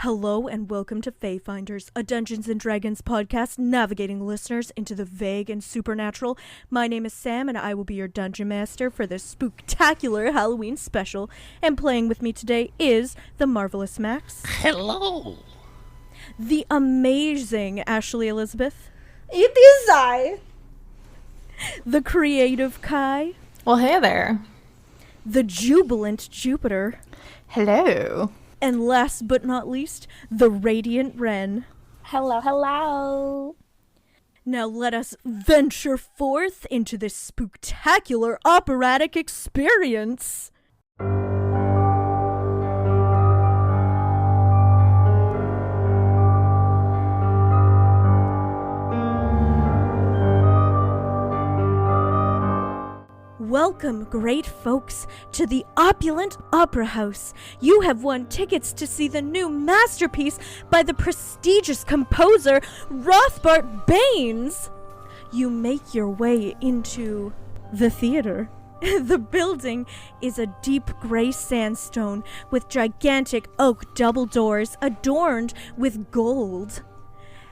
Hello and welcome to Fayfinders, a Dungeons & Dragons podcast navigating listeners into the vague and supernatural. My name is Sam and I will be your Dungeon Master for this Spooktacular Halloween special. And playing with me today is the marvelous Max. Hello! The amazing Ashley Elizabeth. It is I. The creative Kai. Well, hey there. The jubilant Jupiter. Hello. And last but not least, the radiant Wren. Hello, hello. Now let us venture forth into this spooktacular operatic experience. Welcome, great folks, to the opulent Opera House. You have won tickets to see the new masterpiece by the prestigious composer Rothbart Baines. You make your way into the theater. The building is a deep gray sandstone with gigantic oak double doors adorned with gold.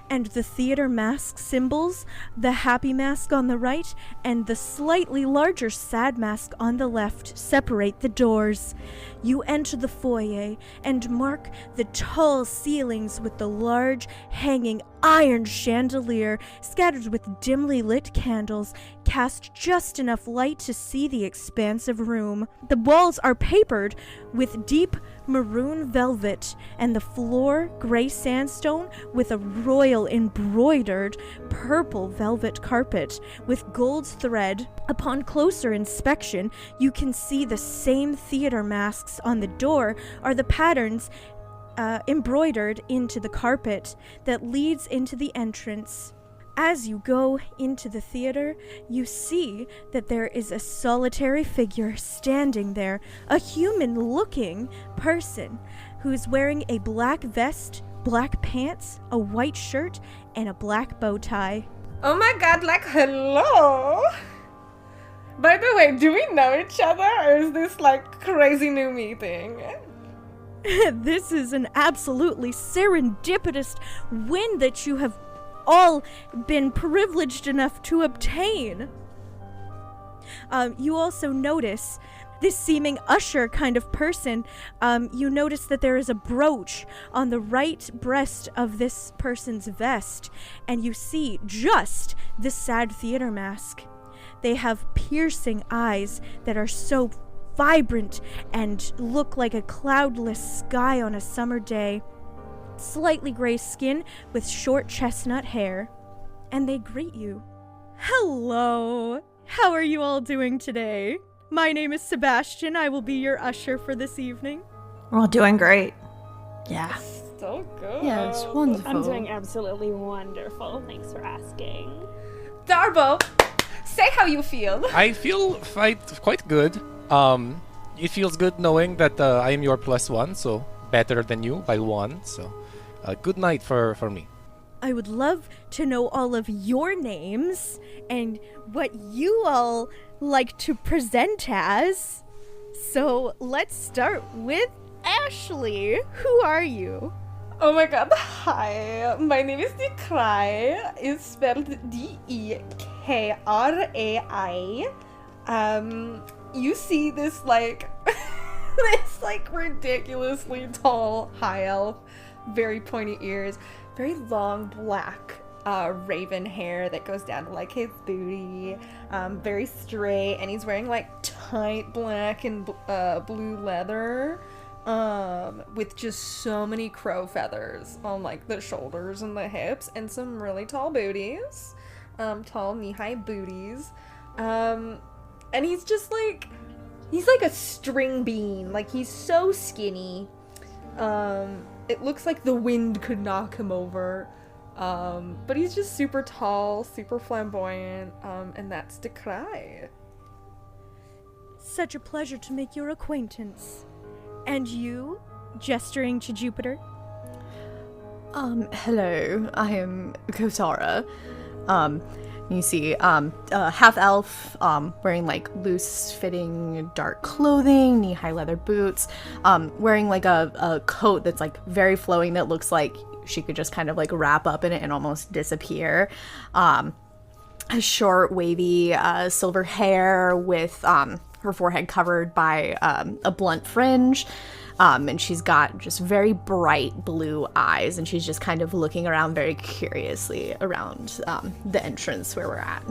And the theater mask symbols, the happy mask on the right and the slightly larger sad mask on the left, separate the doors. You enter the foyer and mark the tall ceilings with the large hanging iron chandelier scattered with dimly lit candles cast just enough light to see the expansive room. The walls are papered with deep maroon velvet and the floor gray sandstone with a royal embroidered purple velvet carpet with gold thread. Upon closer inspection, you can see the same theater masks on the door are the patterns embroidered into the carpet that leads into the entrance. As you go into the theater, you see that there is a solitary figure standing there, a human-looking person who's wearing a black vest, black pants, a white shirt, and a black bow tie. Oh my god, like, hello? By the way, do we know each other, or is this, like, crazy new meeting? This is an absolutely serendipitous win that you have all been privileged enough to obtain. You also notice this seeming usher kind of person. You notice that there is a brooch on the right breast of this person's vest, and you see just the sad theater mask. They have piercing eyes that are so vibrant and look like a cloudless sky on a summer day. Slightly gray skin with short chestnut hair. And they greet you. Hello! How are you all doing today? My name is Sebastian. I will be your usher for this evening. We're all doing great. Yeah. So good. Yeah, it's wonderful. I'm doing absolutely wonderful. Thanks for asking. Darbo, say how you feel. I feel quite good. It feels good knowing that I am your +1, so better than you by 1, so good night for me. I would love to know all of your names and what you all like to present as. So let's start with Ashley. Who are you? Oh my god, hi. My name is Dekrai. It's spelled D-E-K-R-A-I. You see this, like, this, like, ridiculously tall high elf, very pointy ears, very long black raven hair that goes down to, like, his booty, very straight, and he's wearing, like, tight black and blue leather, with just so many crow feathers on, like, the shoulders and the hips, and some really tall booties, tall knee-high booties, and he's just, like, he's like a string bean. Like, he's so skinny. It looks like the wind could knock him over. But he's just super tall, super flamboyant, and that's Dekrai. Such a pleasure to make your acquaintance. And you, gesturing to Jupiter? Hello, I am Kotara. You see half elf wearing like loose fitting dark clothing, knee-high leather boots, wearing like a coat that's like very flowing that looks like she could just kind of like wrap up in it and almost disappear. A short wavy silver hair with her forehead covered by a blunt fringe. And she's got just very bright blue eyes, and she's just kind of looking around very curiously around the entrance where we're at.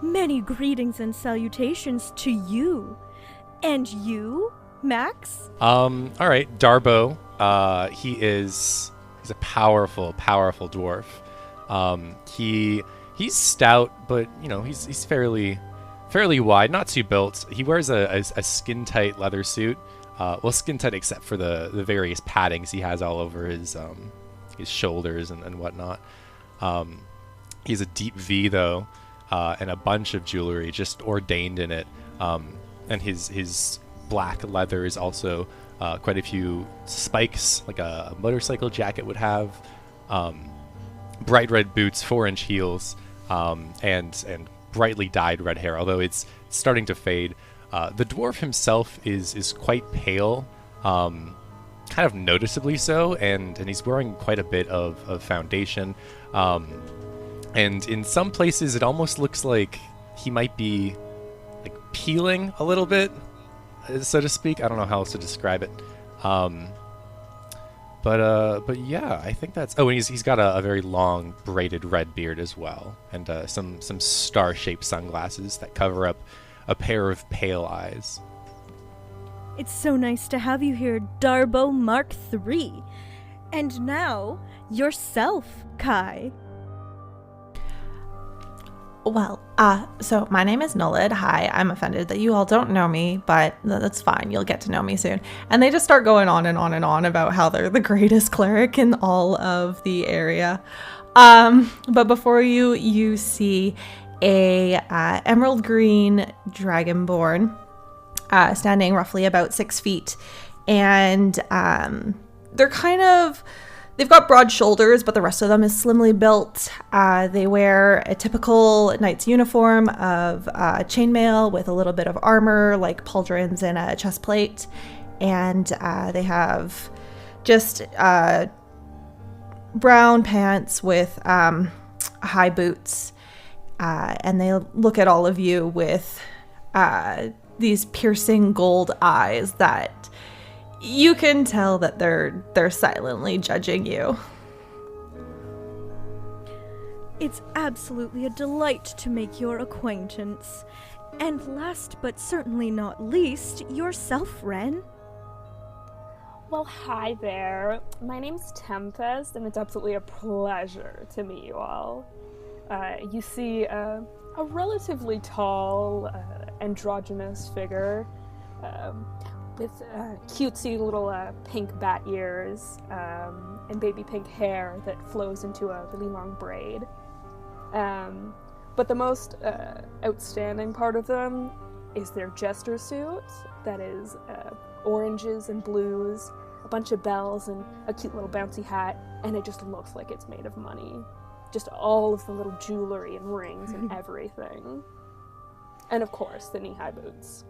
Many greetings and salutations to you. And you, Max? All right, Darbo. He's a powerful dwarf. He's stout, but he's fairly wide, not too built. He wears a skin tight leather suit. Skin tight except for the various paddings he has all over his shoulders and whatnot. He has a deep V though, and a bunch of jewelry just ordained in it. And his black leather is also quite a few spikes, like a motorcycle jacket would have. Bright red boots, 4-inch heels, and brightly dyed red hair, although it's starting to fade. The dwarf himself is quite pale, kind of noticeably so, and he's wearing quite a bit of foundation. And in some places, it almost looks like he might be like peeling a little bit, so to speak. I don't know how else to describe it. But yeah, I think that's. Oh, and he's got a very long braided red beard as well, and some star-shaped sunglasses that cover up a pair of pale eyes. It's so nice to have you here, Darbo Mark III. And now, yourself, Kai. Well, so my name is Nolid. Hi, I'm offended that you all don't know me, but that's fine. You'll get to know me soon. And they just start going on and on and on about how they're the greatest cleric in all of the area. But before you see a emerald green dragonborn standing roughly about 6 feet, and they've got broad shoulders, but the rest of them is slimly built. They wear a typical knight's uniform of chainmail with a little bit of armor like pauldrons and a chest plate, and they have just brown pants with high boots. And they look at all of you with these piercing gold eyes that you can tell that they're silently judging you. It's absolutely a delight to make your acquaintance. And last but certainly not least, yourself, Ren. Well, hi there. My name's Tempest, and it's absolutely a pleasure to meet you all. You see a relatively tall, androgynous figure with cutesy little pink bat ears and baby pink hair that flows into a really long braid. But the most outstanding part of them is their jester suit that is oranges and blues, a bunch of bells, and a cute little bouncy hat, and it just looks like it's made of money. Just all of the little jewelry and rings and everything. And of course, the knee-high boots.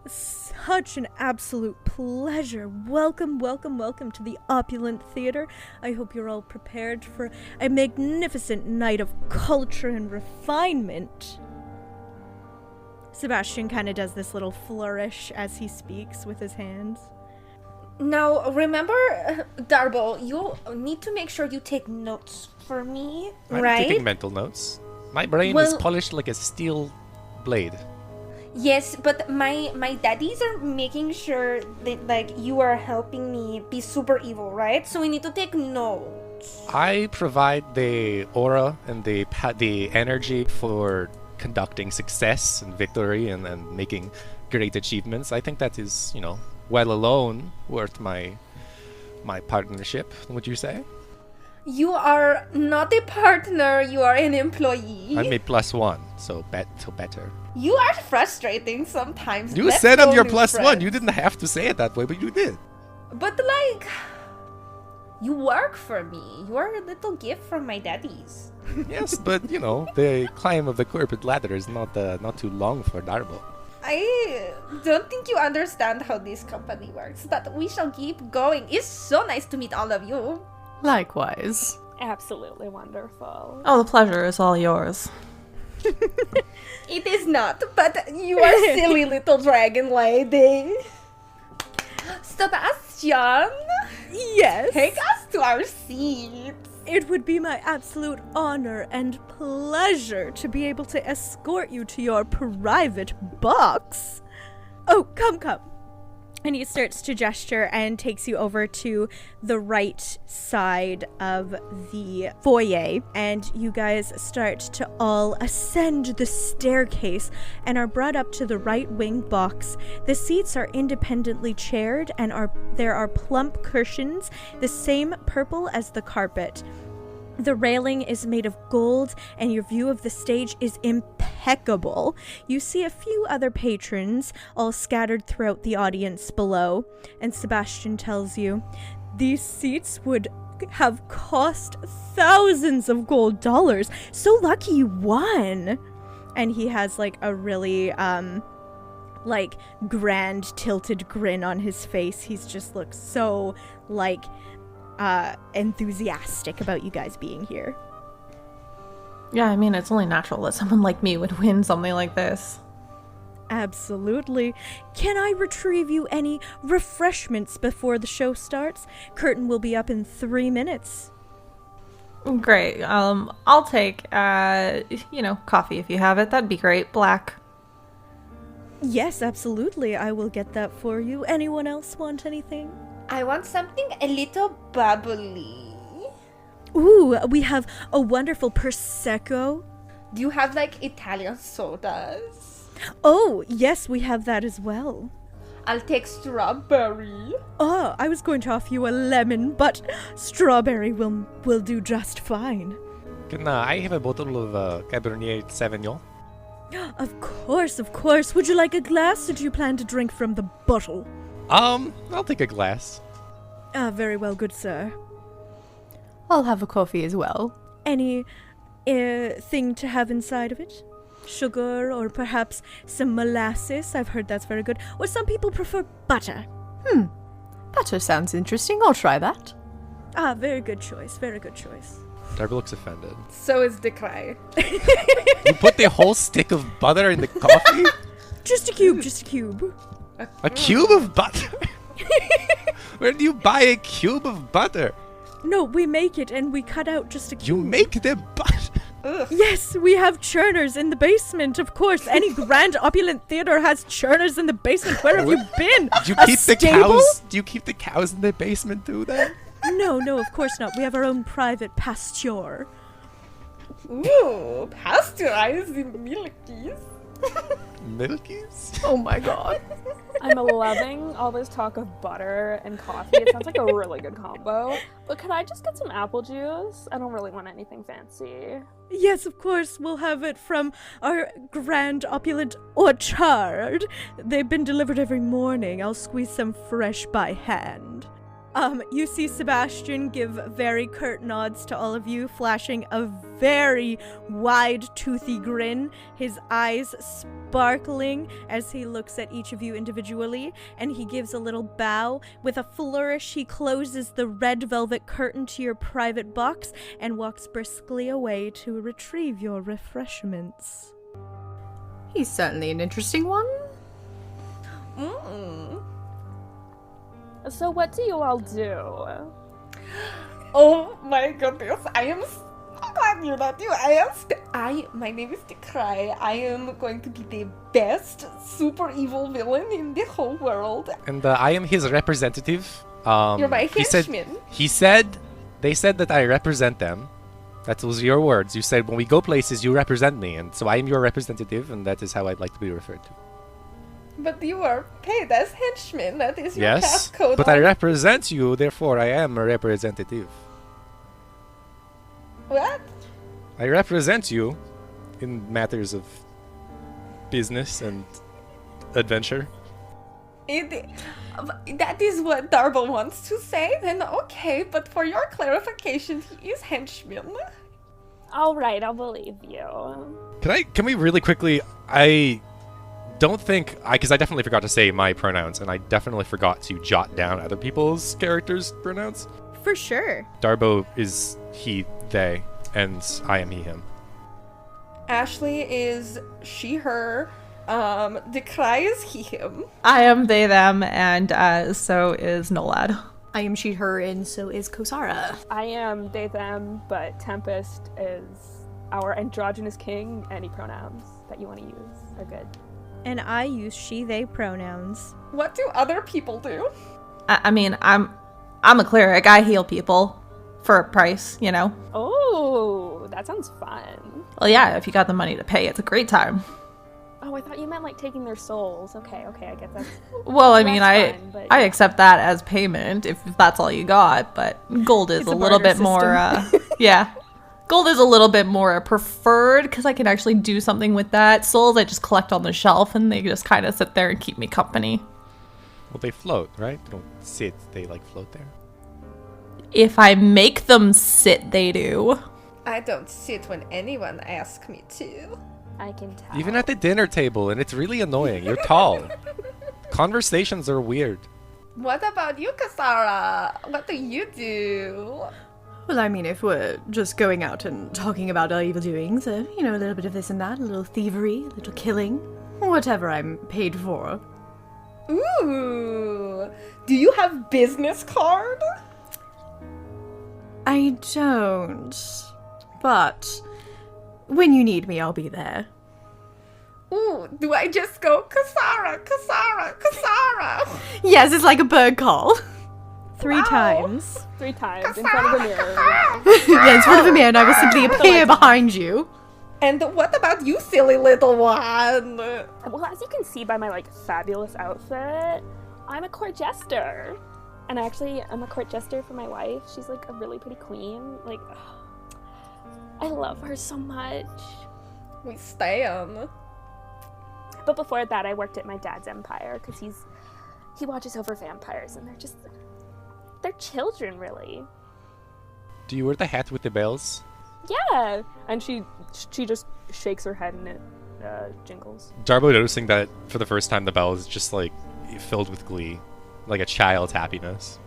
Such an absolute pleasure. Welcome, welcome, welcome to the Opulent Theater. I hope you're all prepared for a magnificent night of culture and refinement. Sebastian kind of does this little flourish as he speaks with his hands. Now, remember, Darbo, you need to make sure you take notes for me, right? I'm taking mental notes. My brain is polished like a steel blade. Yes, but my daddies are making sure that, like, you are helping me be super evil, right? So we need to take notes. I provide the aura and the energy for conducting success and victory and making great achievements. I think that is, well alone worth my partnership, would you say? You are not a partner, you are an employee. I'm a +1, so better. You are frustrating sometimes. You said I'm your +1. You didn't have to say it that way, but you did. But, like, You work for me. You are a little gift from my daddies. Yes, but you know, the climb of the corporate ladder is not too long for Darbo. I don't think you understand how this company works, but we shall keep going. It's so nice to meet all of you. Likewise. Absolutely wonderful. Oh, the pleasure is all yours. It is not, but you are silly little dragon lady. Sebastian, Yes. take us to our seats. It would be my absolute honor and pleasure to be able to escort you to your private box. Oh, come. And he starts to gesture and takes you over to the right side of the foyer. And you guys start to all ascend the staircase and are brought up to the right wing box. The seats are independently chaired and there are plump cushions, the same purple as the carpet. The railing is made of gold, and your view of the stage is impeccable. You see a few other patrons, all scattered throughout the audience below, and Sebastian tells you, these seats would have cost thousands of gold dollars. So lucky you won! And he has, like, a really, grand tilted grin on his face. He's just looks so, enthusiastic about you guys being here. Yeah, I mean, it's only natural that someone like me would win something like this. Absolutely. Can I retrieve you any refreshments before the show starts? Curtain will be up in 3 minutes. Great. I'll take, coffee if you have it. That'd be great. Black. Yes, absolutely. I will get that for you. Anyone else want anything? I want something a little bubbly. Ooh, we have a wonderful Prosecco. Do you have like Italian sodas? Oh, yes, we have that as well. I'll take strawberry. Oh, I was going to offer you a lemon, but strawberry will do just fine. Can I have a bottle of Cabernet Sauvignon? Of course. Would you like a glass, or do you plan to drink from the bottle? I'll take a glass. Ah, very well, good sir. I'll have a coffee as well. Any thing to have inside of it? Sugar, or perhaps some molasses? I've heard that's very good. Or some people prefer butter. Butter sounds interesting. I'll try that. Ah, very good choice. Darby looks offended. So is the cry. You put the whole stick of butter in the coffee? Just a cube. A cube of butter? Where do you buy a cube of butter? No, we make it and we cut out just a cube. You make the butter? Yes, we have churners in the basement, of course. Any grand opulent theater has churners in the basement. Where have you been? Do you A keep the stable? cows? Do you keep the cows in the basement too then? No, of course not. We have our own private pasture. Ooh, pasteurized milkies. Milkies? Oh my god. I'm loving all this talk of butter and coffee. It sounds like a really good combo. But could I just get some apple juice? I don't really want anything fancy. Yes, of course, we'll have it from our grand opulent orchard. They've been delivered every morning. I'll squeeze some fresh by hand. You see Sebastian give very curt nods to all of you, flashing a very wide, toothy grin, his eyes sparkling as he looks at each of you individually, and he gives a little bow. With a flourish, he closes the red velvet curtain to your private box and walks briskly away to retrieve your refreshments. He's certainly an interesting one. So what do you all do? Oh my goodness, I am so glad you're not you. My name is Decry. I am going to be the best super evil villain in the whole world. And I am his representative. You're my He said, they said that I represent them. That was your words. You said when we go places, you represent me. And so I am your representative, and that is how I'd like to be referred to. But you are paid as henchman. That is your Yes, passcode. but I represent you, therefore I am a representative. What? I represent you in matters of business and adventure. That is what Darbo wants to say, then okay, but for your clarification, he is henchman. All right, I'll believe you. Can we really quickly, I don't think, because I definitely forgot to say my pronouns, and I definitely forgot to jot down other people's characters' pronouns. For sure. Darbo is he, they, and I am he, him. Ashley is she, her. Decry is he, him. I am they, them, and so is Nolad. I am she, her, and so is Kosara. I am they, them, but Tempest is our androgynous king. Any pronouns that you want to use are good. And I use she, they pronouns. What do other people do? I mean, I'm a cleric. I heal people for a price, you know? Oh, that sounds fun. Well, yeah, if you got the money to pay, it's a great time. Oh, I thought you meant like taking their souls. Okay, I get that. Well, I mean, That's fine, but I accept that as payment if that's all you got, but gold is It's a a little barter bit more, yeah. Gold is a little bit more preferred because I can actually do something with that. Souls I just collect on the shelf and they just kind of sit there and keep me company. Well, they float, right? They don't sit, they like float there. If I make them sit, they do. I don't sit when anyone asks me to. I can tell. Even at the dinner table, and it's really annoying. You're tall. Conversations are weird. What about you, Kasara? What do you do? Well, I mean, if we're just going out and talking about our evil doings, a little bit of this and that, a little thievery, a little killing, whatever I'm paid for. Ooh. Do you have business card? I don't. But when you need me, I'll be there. Ooh, do I just go, Kasara, Kasara, Kasara? Yes, it's like a bird call. 3 Wow. times. 3 times in front of the mirror. Yeah, in front of a mirror, and I will simply appear behind you. And what about you, silly little one? Well, as you can see by my like fabulous outfit, I'm a court jester. And actually, I'm a court jester for my wife. She's like a really pretty queen. Like, I love her so much. We stand. But before that, I worked at my dad's empire because he watches over vampires, and they're children, really. Do you wear the hat with the bells? Yeah, and she just shakes her head and it jingles. Darbo noticing that for the first time the bell is just like filled with glee, like a child's happiness.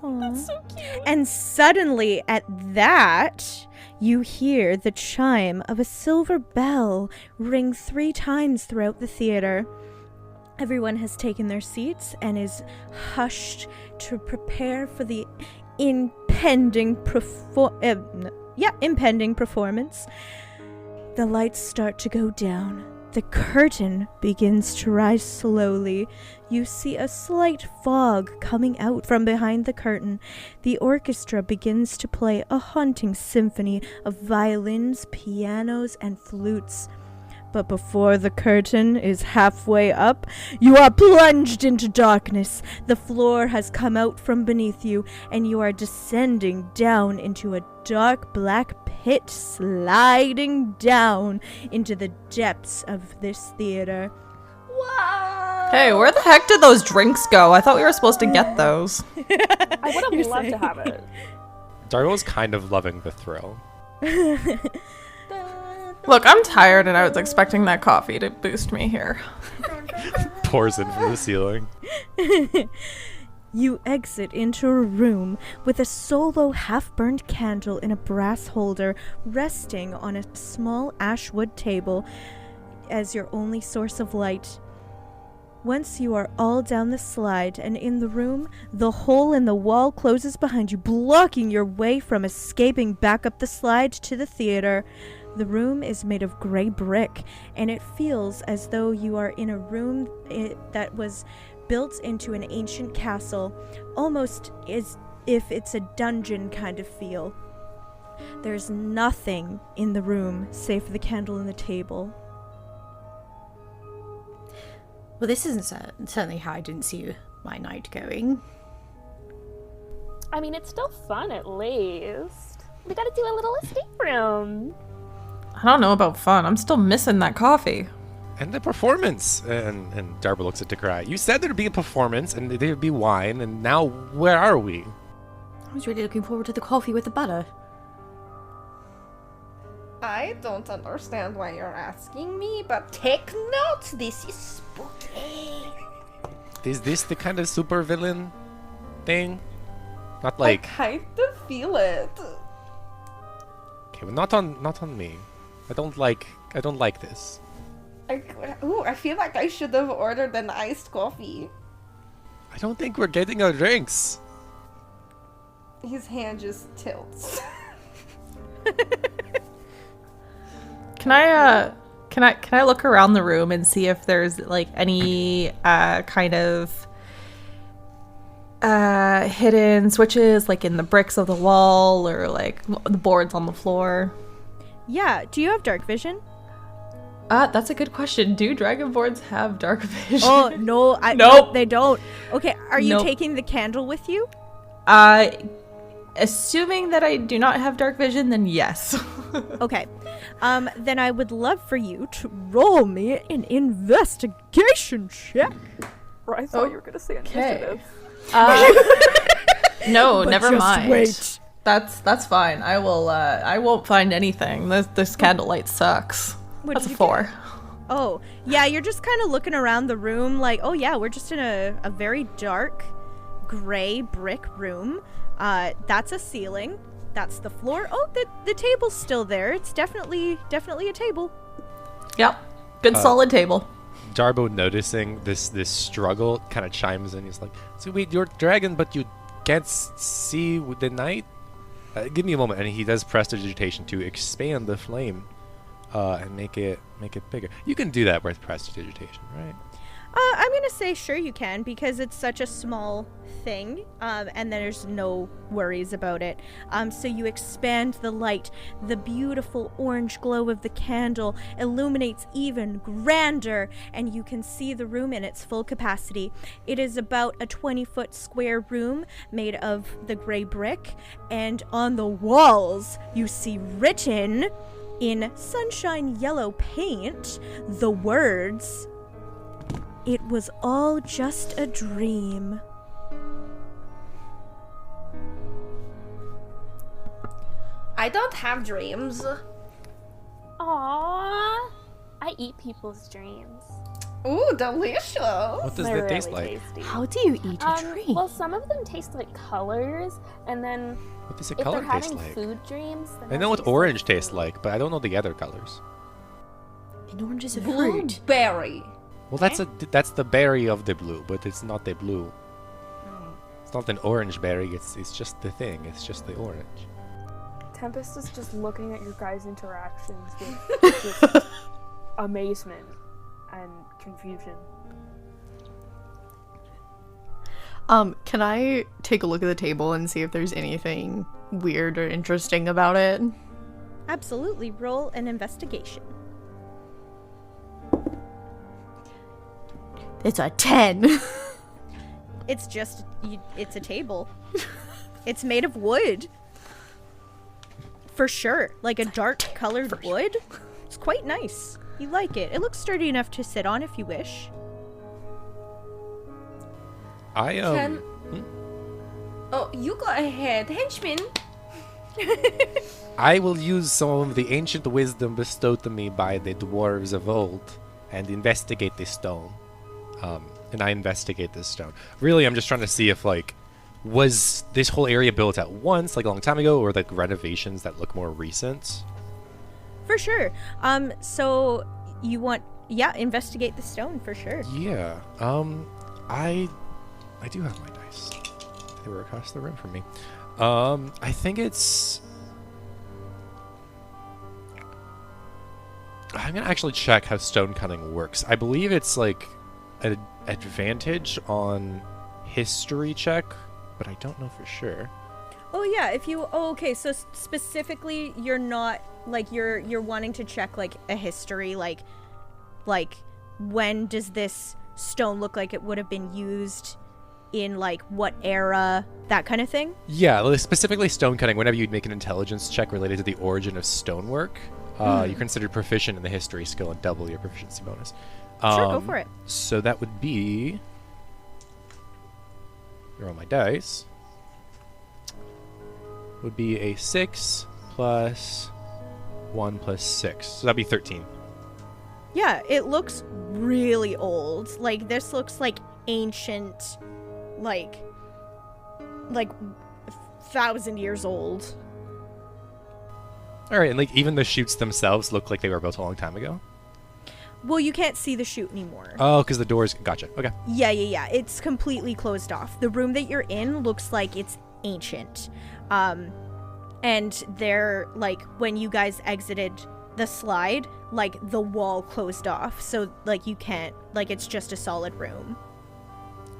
That's so cute. And suddenly, at that, you hear the chime of a silver bell ring 3 times throughout the theater. Everyone has taken their seats and is hushed to prepare for the impending performance. The lights start to go down. The curtain begins to rise slowly. You see a slight fog coming out from behind the curtain. The orchestra begins to play a haunting symphony of violins, pianos, and flutes. But before the curtain is halfway up, you are plunged into darkness. The floor has come out from beneath you, and you are descending down into a dark black pit, sliding down into the depths of this theater. Wow. Hey, where the heck did those drinks go? I thought we were supposed to get those. I would You're have loved to saying. have it. Darbo's kind of loving the thrill. Look, I'm tired and I was expecting that coffee to boost me here. Pours in from the ceiling. You exit into a room with a solo half-burned candle in a brass holder resting on a small ashwood table as your only source of light. Once you are all down the slide and in the room, the hole in the wall closes behind you, blocking your way from escaping back up the slide to the theater. The room is made of gray brick, and it feels as though you are in a room that was built into an ancient castle, almost as if it's a dungeon kind of feel. There's nothing in the room save for the candle on the table. Well, this isn't certainly how I didn't see my night going. I mean, it's still fun at least. We gotta do a little escape room. I don't know about fun. I'm still missing that coffee. And the performance. And Darby looks at Decry. You said there'd be a performance and there'd be wine, and now where are we? I was really looking forward to the coffee with the butter. I don't understand why you're asking me, but take note, this is spooky. Is this the kind of supervillain thing? Not I like kind of feel it. okay, well, not on me. I don't like this. I feel like I should have ordered an iced coffee. I don't think we're getting our drinks. His hand just tilts. Can I look around the room and see if there's like any kind of hidden switches like in the bricks of the wall or like the boards on the floor? Yeah, do you have dark vision? That's a good question. Do dragon boards have dark vision? Oh, no, Nope. no, they don't. Okay, are you Nope. taking the candle with you? Assuming that I do not have dark vision, then yes. Okay. Then I would love for you to roll me an investigation check. I thought you were gonna say initiative. No, But never just mind. wait. That's fine. I will. I won't find anything. This candlelight sucks. What That's did a you 4. get? Oh, yeah, you're just kind of looking around the room like, oh yeah, we're just in a very dark, gray brick room. That's a ceiling. That's the floor. Oh, the table's still there. It's definitely a table. Yep. Good solid table. Darbo, noticing this struggle, kind of chimes in. He's like, "So wait, you're dragon, but you can't see with the night? Give me a moment." And he does prestidigitation to expand the flame, and make it bigger. You can do that with prestidigitation, right? I'm gonna say sure you can because it's such a small thing, and there's no worries about it. So you expand the light. The beautiful orange glow of the candle illuminates even grander, and you can see the room in its full capacity. It is about a 20-foot square room made of the gray brick, and on the walls you see written in sunshine yellow paint the words, "It was all just a dream." I don't have dreams. Aww. I eat people's dreams. Ooh, delicious. What does They're that taste really like? tasty. How do you eat a dream? Well, some of them taste like colors, and then What does the if color they're taste having like? food dreams, then I know what orange tastes like, but I don't know the other colors. An orange is a fruit. Blueberry. Well, that's the berry of the blue, but it's not the blue. It's not an orange berry. It's just the thing. It's just the orange. Tempest is just looking at your guys' interactions with just amazement and confusion. Can I take a look at the table and see if there's anything weird or interesting about it? Absolutely. Roll an investigation. It's a 10. It's just, it's a table. It's made of wood. For sure. Like a dark colored wood. It's quite nice. You like it. It looks sturdy enough to sit on if you wish. Oh, you go ahead, henchman. I will use some of the ancient wisdom bestowed to me by the dwarves of old and investigate this stone. And I investigate this stone. Really, I'm just trying to see if, like, was this whole area built at once, like a long time ago, or like renovations that look more recent? For sure. So you want, investigate the stone for sure. Yeah. I do have my dice. They were across the room from me. I think it's. I'm gonna actually check how stone cutting works. I believe it's like an advantage on history check, but I don't know for sure. Oh yeah, if you okay, so specifically you're not like you're wanting to check like a history like when does this stone look like it would have been used in like what era, that kind of thing? Yeah, specifically stone cutting. Whenever you'd make an intelligence check related to the origin of stonework, You're considered proficient in the history skill and double your proficiency bonus. Sure, go for it. So that would be. Roll my dice. Would be a 6 plus 1 plus 6. So that'd be 13. Yeah, it looks really old. Like, this looks like ancient, like 1,000 years old. All right, and like even the chutes themselves look like they were built a long time ago. Well, you can't see the chute anymore. Oh, because the doors. Gotcha. Okay. Yeah. It's completely closed off. The room that you're in looks like it's ancient. And they're, like, when you guys exited the slide, like, the wall closed off. So, like, you can't, like, it's just a solid room.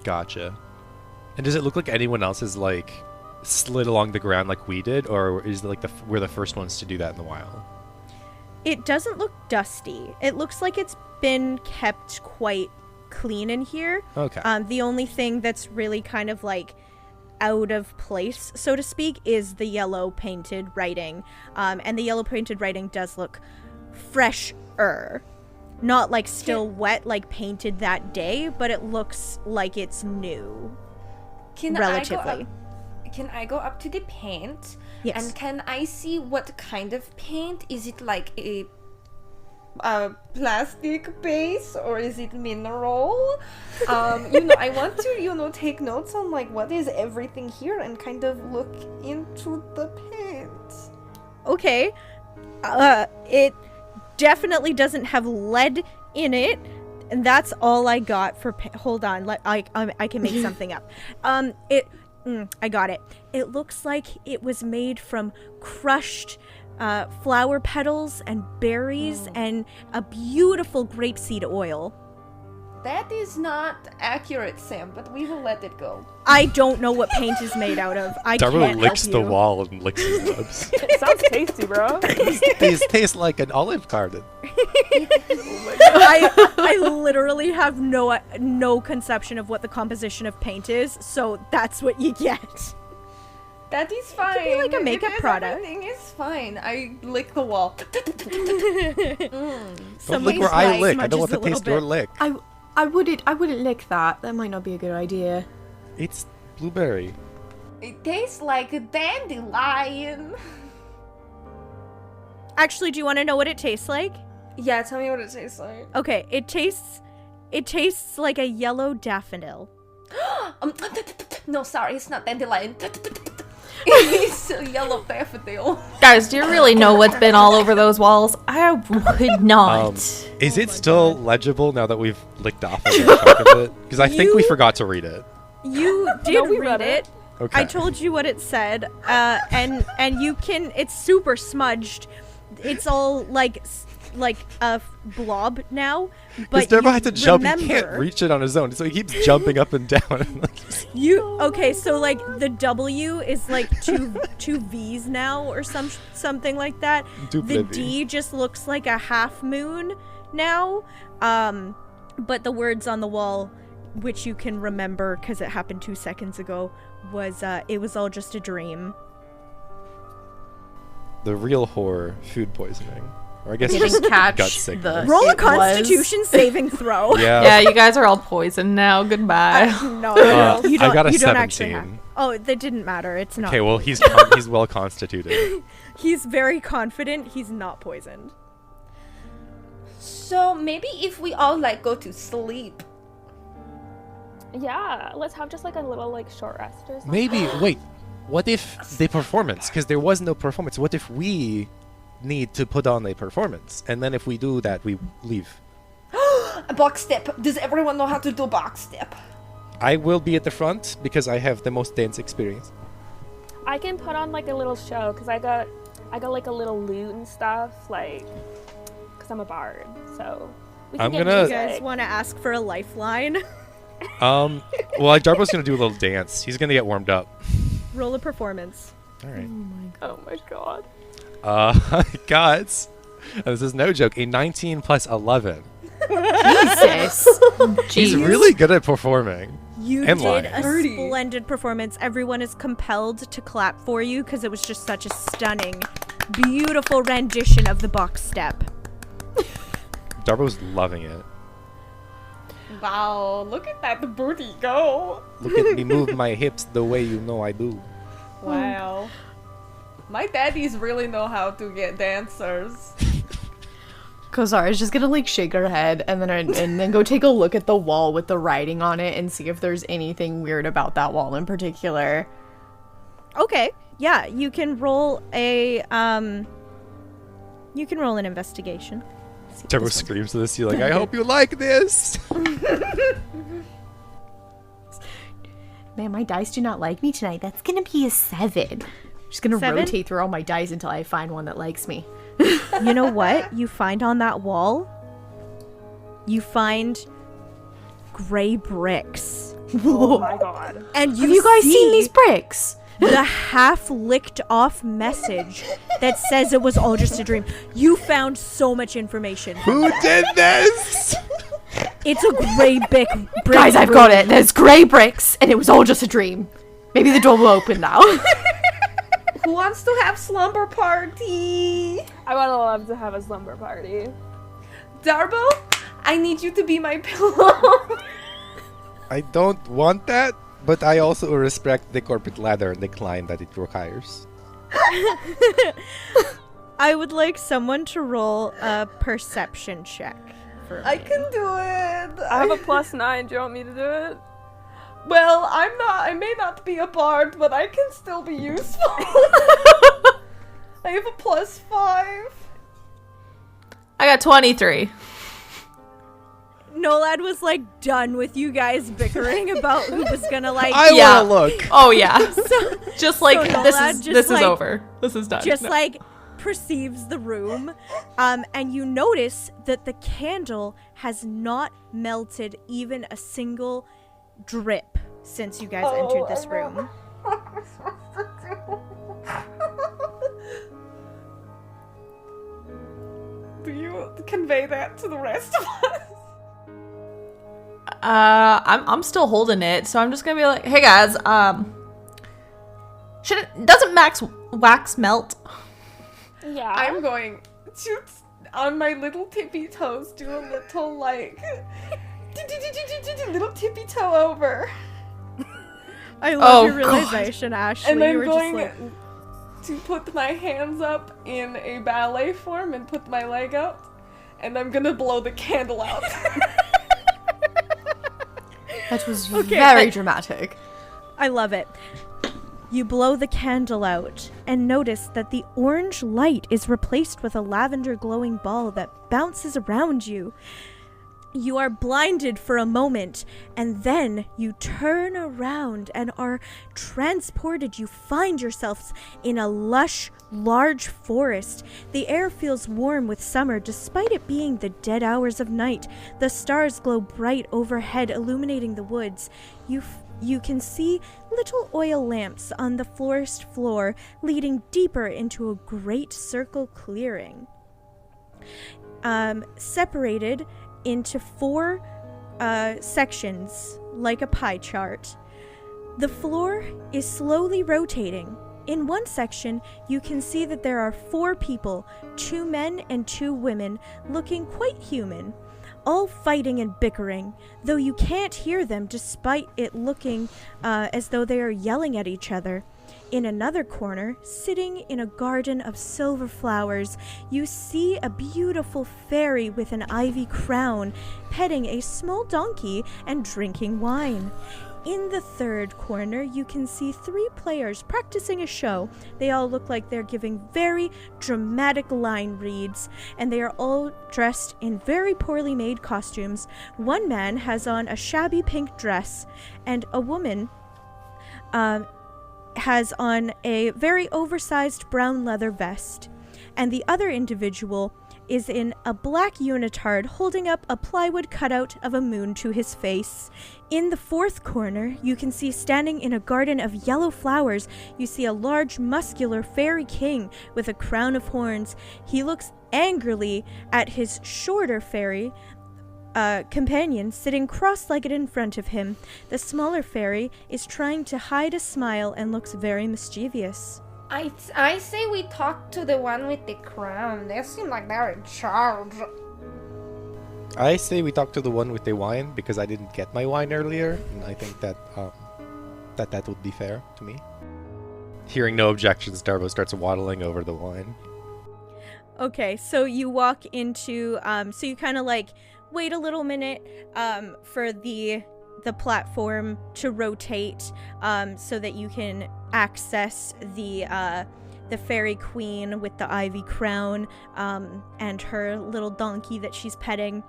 Gotcha. And does it look like anyone else has like slid along the ground like we did, or is it like we're the first ones to do that in the wild? It doesn't look dusty. It looks like it's been kept quite clean in here. Okay. The only thing that's really kind of like out of place, so to speak, is the yellow painted writing. And the yellow painted writing does look fresher. Not like still wet, like painted that day, but it looks like it's new. Relatively. Can I go up to the paint? Yes. And can I see what kind of paint? Is it like a plastic base or is it mineral? I want to, take notes on like what is everything here and kind of look into the paint. Okay. It definitely doesn't have lead in it, and that's all I got for hold on, I can make something up. I got it. It looks like it was made from crushed flower petals and berries and a beautiful grapeseed oil. That is not accurate, Sam, but we will let it go. I don't know what paint is made out of. I Darbo can't licks help the you. wall and licks his lips. It sounds tasty, bro. These taste like an Olive Garden. I literally have no conception of what the composition of paint is, so that's what you get. That is fine. could be like a makeup product. Everything is fine. I lick the wall. Don't lick where I lick. I don't want to taste your lick. I wouldn't lick that. That might not be a good idea. It's blueberry. It tastes like a dandelion. Actually, do you want to know what it tastes like? Yeah, tell me what it tastes like. Okay, it tastes like a yellow daffodil. No, sorry, it's not dandelion. It's a yellow daffodil. Guys, do you really know what's been all over those walls? I would not. Is it still legible now that we've licked off a chunk of it? Because I think we forgot to read it. You did we read read it. it. Okay. I told you what it said, and you can. It's super smudged. It's all like a blob now. Because But Darbo had to jump. He can't remember- reach it on his own, so he keeps jumping up and down. Okay, so like the W is like two V's now or something like that. Double The V. D just looks like a half moon now. But the words on the wall, which you can remember because it happened 2 seconds ago, was it was all just a dream. The real horror, food poisoning. Or I guess Didn't just catch gut sickness. the- Roll a It was- Constitution saving throw. Yeah. Yeah, you guys are all poisoned now. Goodbye. No, I you don't. got a you don't actually 17. have. Oh, that didn't matter. It's not. Okay, well he's well constituted. He's very confident. He's not poisoned. So maybe if we all like go to sleep. Yeah, let's have just like a little like short rest or something. Maybe wait. What if the performance? Because there was no performance. What if we need to put on a performance, and then if we do that, we leave? A box step. Does everyone know how to do box step? I will be at the front because I have the most dance experience. I can put on like a little show because I got like a little lute and stuff, like, because I'm a bard. So we can I'm get gonna- You guys music. want to ask for a lifeline? Well, Darbo's gonna do a little dance. He's gonna get warmed up. Roll a performance. All right. Oh my god. Guys, this is no joke. A 19 plus 11. Jesus. He's Jeez. really good at performing. You And did lying. a 30. splendid performance. Everyone is compelled to clap for you because it was just such a stunning beautiful rendition of the box step. Darbo's loving it. Wow, look at that booty go. Look at me move my hips the way you know I do. Wow. My daddies really know how to get dancers. Kozara's just gonna like shake her head and then go take a look at the wall with the writing on it and see if there's anything weird about that wall in particular. Okay. Yeah, you can roll a you can roll an investigation. See what Darbo this screams to the ceiling, I hope you like this! Man, my dice do not like me tonight. That's gonna be a 7. I'm just gonna 7? rotate through all my dice until I find one that likes me. You know what you find on that wall? You find gray bricks. Oh my god. And Have you guys see seen these bricks? the half licked off message that says it was all just a dream. You found so much information. Who did this? It's a gray brick. Guys, I've got it. There's gray bricks, and it was all just a dream. Maybe the door will open now. Who wants to have slumber party? I would love to have a slumber party. Darbo, I need you to be my pillow. I don't want that, but I also respect the corporate ladder and the climb that it requires. I would like someone to roll a perception check for I me. can do it. I have a +9. Do you want me to do it? Well, I may not be a bard, but I can still be useful. I have a +5. I got 23. Nolad was like done with you guys bickering about who was gonna like I Yeah. wanna look. Oh yeah. so, Just like So this Nola is just, this is like- over. This is done. just No. like perceives the room, and you notice that the candle has not melted even a single drip since you guys entered this room. Do you convey that to the rest of us? I'm still holding it, so I'm just gonna be like, hey guys, doesn't Max wax melt? Yeah. I'm going to, on my little tippy toes, do a little like, little tippy toe over. I love Oh, your realization, Ashley. And you I'm were going just like, to put my hands up in a ballet form and put my leg out. And I'm gonna blow the candle out. That was Okay, very dramatic. I love it. You blow the candle out and notice that the orange light is replaced with a lavender glowing ball that bounces around you. You are blinded for a moment, and then you turn around and are transported. You find yourselves in a lush, large forest. The air feels warm with summer, despite it being the dead hours of night. The stars glow bright overhead, illuminating the woods. You can see little oil lamps on the forest floor, leading deeper into a great circle clearing. Separated into 4 sections, like a pie chart. The floor is slowly rotating. In one section, you can see that there are 4 people, 2 men and 2 women, looking quite human, all fighting and bickering, though you can't hear them despite it looking as though they are yelling at each other. In another corner, sitting in a garden of silver flowers, you see a beautiful fairy with an ivy crown, petting a small donkey and drinking wine. In the third corner, you can see 3 players practicing a show. They all look like they're giving very dramatic line reads, and they are all dressed in very poorly made costumes. One man has on a shabby pink dress, and a woman has on a very oversized brown leather vest, and the other individual is in a black unitard holding up a plywood cutout of a moon to his face. In the fourth corner, you can see standing in a garden of yellow flowers, you see a large muscular fairy king with a crown of horns. He looks angrily at his shorter fairy companion sitting cross-legged in front of him. The smaller fairy is trying to hide a smile and looks very mischievous. I say we talk to the one with the crown. They seem like they're in charge. I say we talk to the one with the wine because I didn't get my wine earlier, and I think that that would be fair to me. Hearing no objections, Darbo starts waddling over the wine. Okay, so you walk into, so you kind of like wait a little minute for the platform to rotate so that you can access the fairy queen with the ivy crown and her little donkey that she's petting.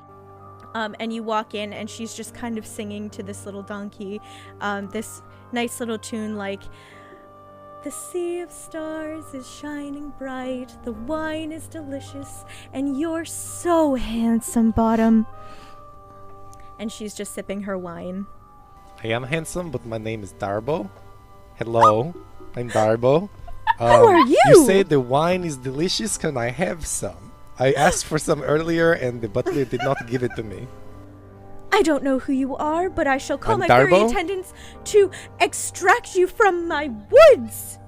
And you walk in and she's just kind of singing to this little donkey this nice little tune like, "The sea of stars is shining bright, the wine is delicious, and you're so handsome, Bottom." And she's just sipping her wine. I am handsome, but my name is Darbo. Hello, I'm Darbo. Who are you? You say the wine is delicious, can I have some? I asked for some earlier and the butler did not give it to me. I don't know who you are, but I shall call I'm my fairy Darbo? attendants to extract you from my woods.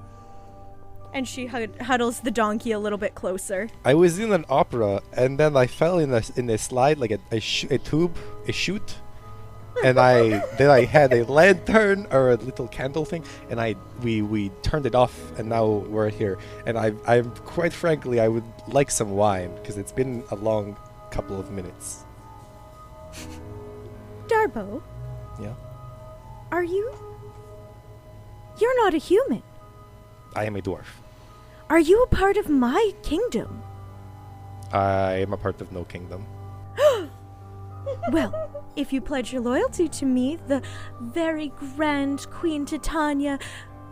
And she huddles the donkey a little bit closer. I was in an opera and then I fell in a slide like a chute. And then I had a lantern or a little candle thing, and we turned it off, and now we're here. And I'm quite frankly, I would like some wine because it's been a long couple of minutes. Darbo, Yeah, are you? You're not a human. I am a dwarf. Are you a part of my kingdom? I am a part of no kingdom. Well, if you pledge your loyalty to me, the very grand Queen Titania,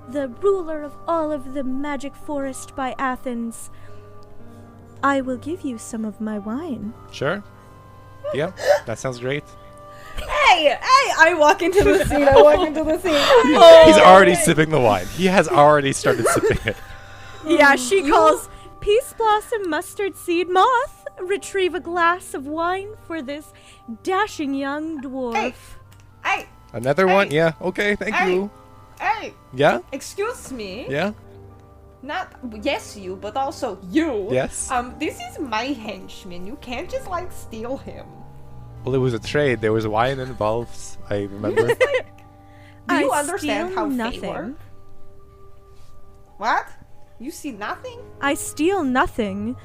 the ruler of all of the magic forest by Athens, I will give you some of my wine. Sure. Yeah, that sounds great. Hey! I walk into the scene. He's already sipping the wine. He has already started sipping it. Yeah, she calls Peace Blossom Mustard Seed Moth. Retrieve a glass of wine for this dashing young dwarf. Hey! Another one? Yeah, okay, thank you. Hey! Yeah? Excuse me. Yeah? Not yes you, but also you. Yes? This is my henchman. You can't just like steal him. Well, it was a trade. There was wine involved, I remember. Do you understand steal how nothing. fate works? What? You see nothing? I steal nothing.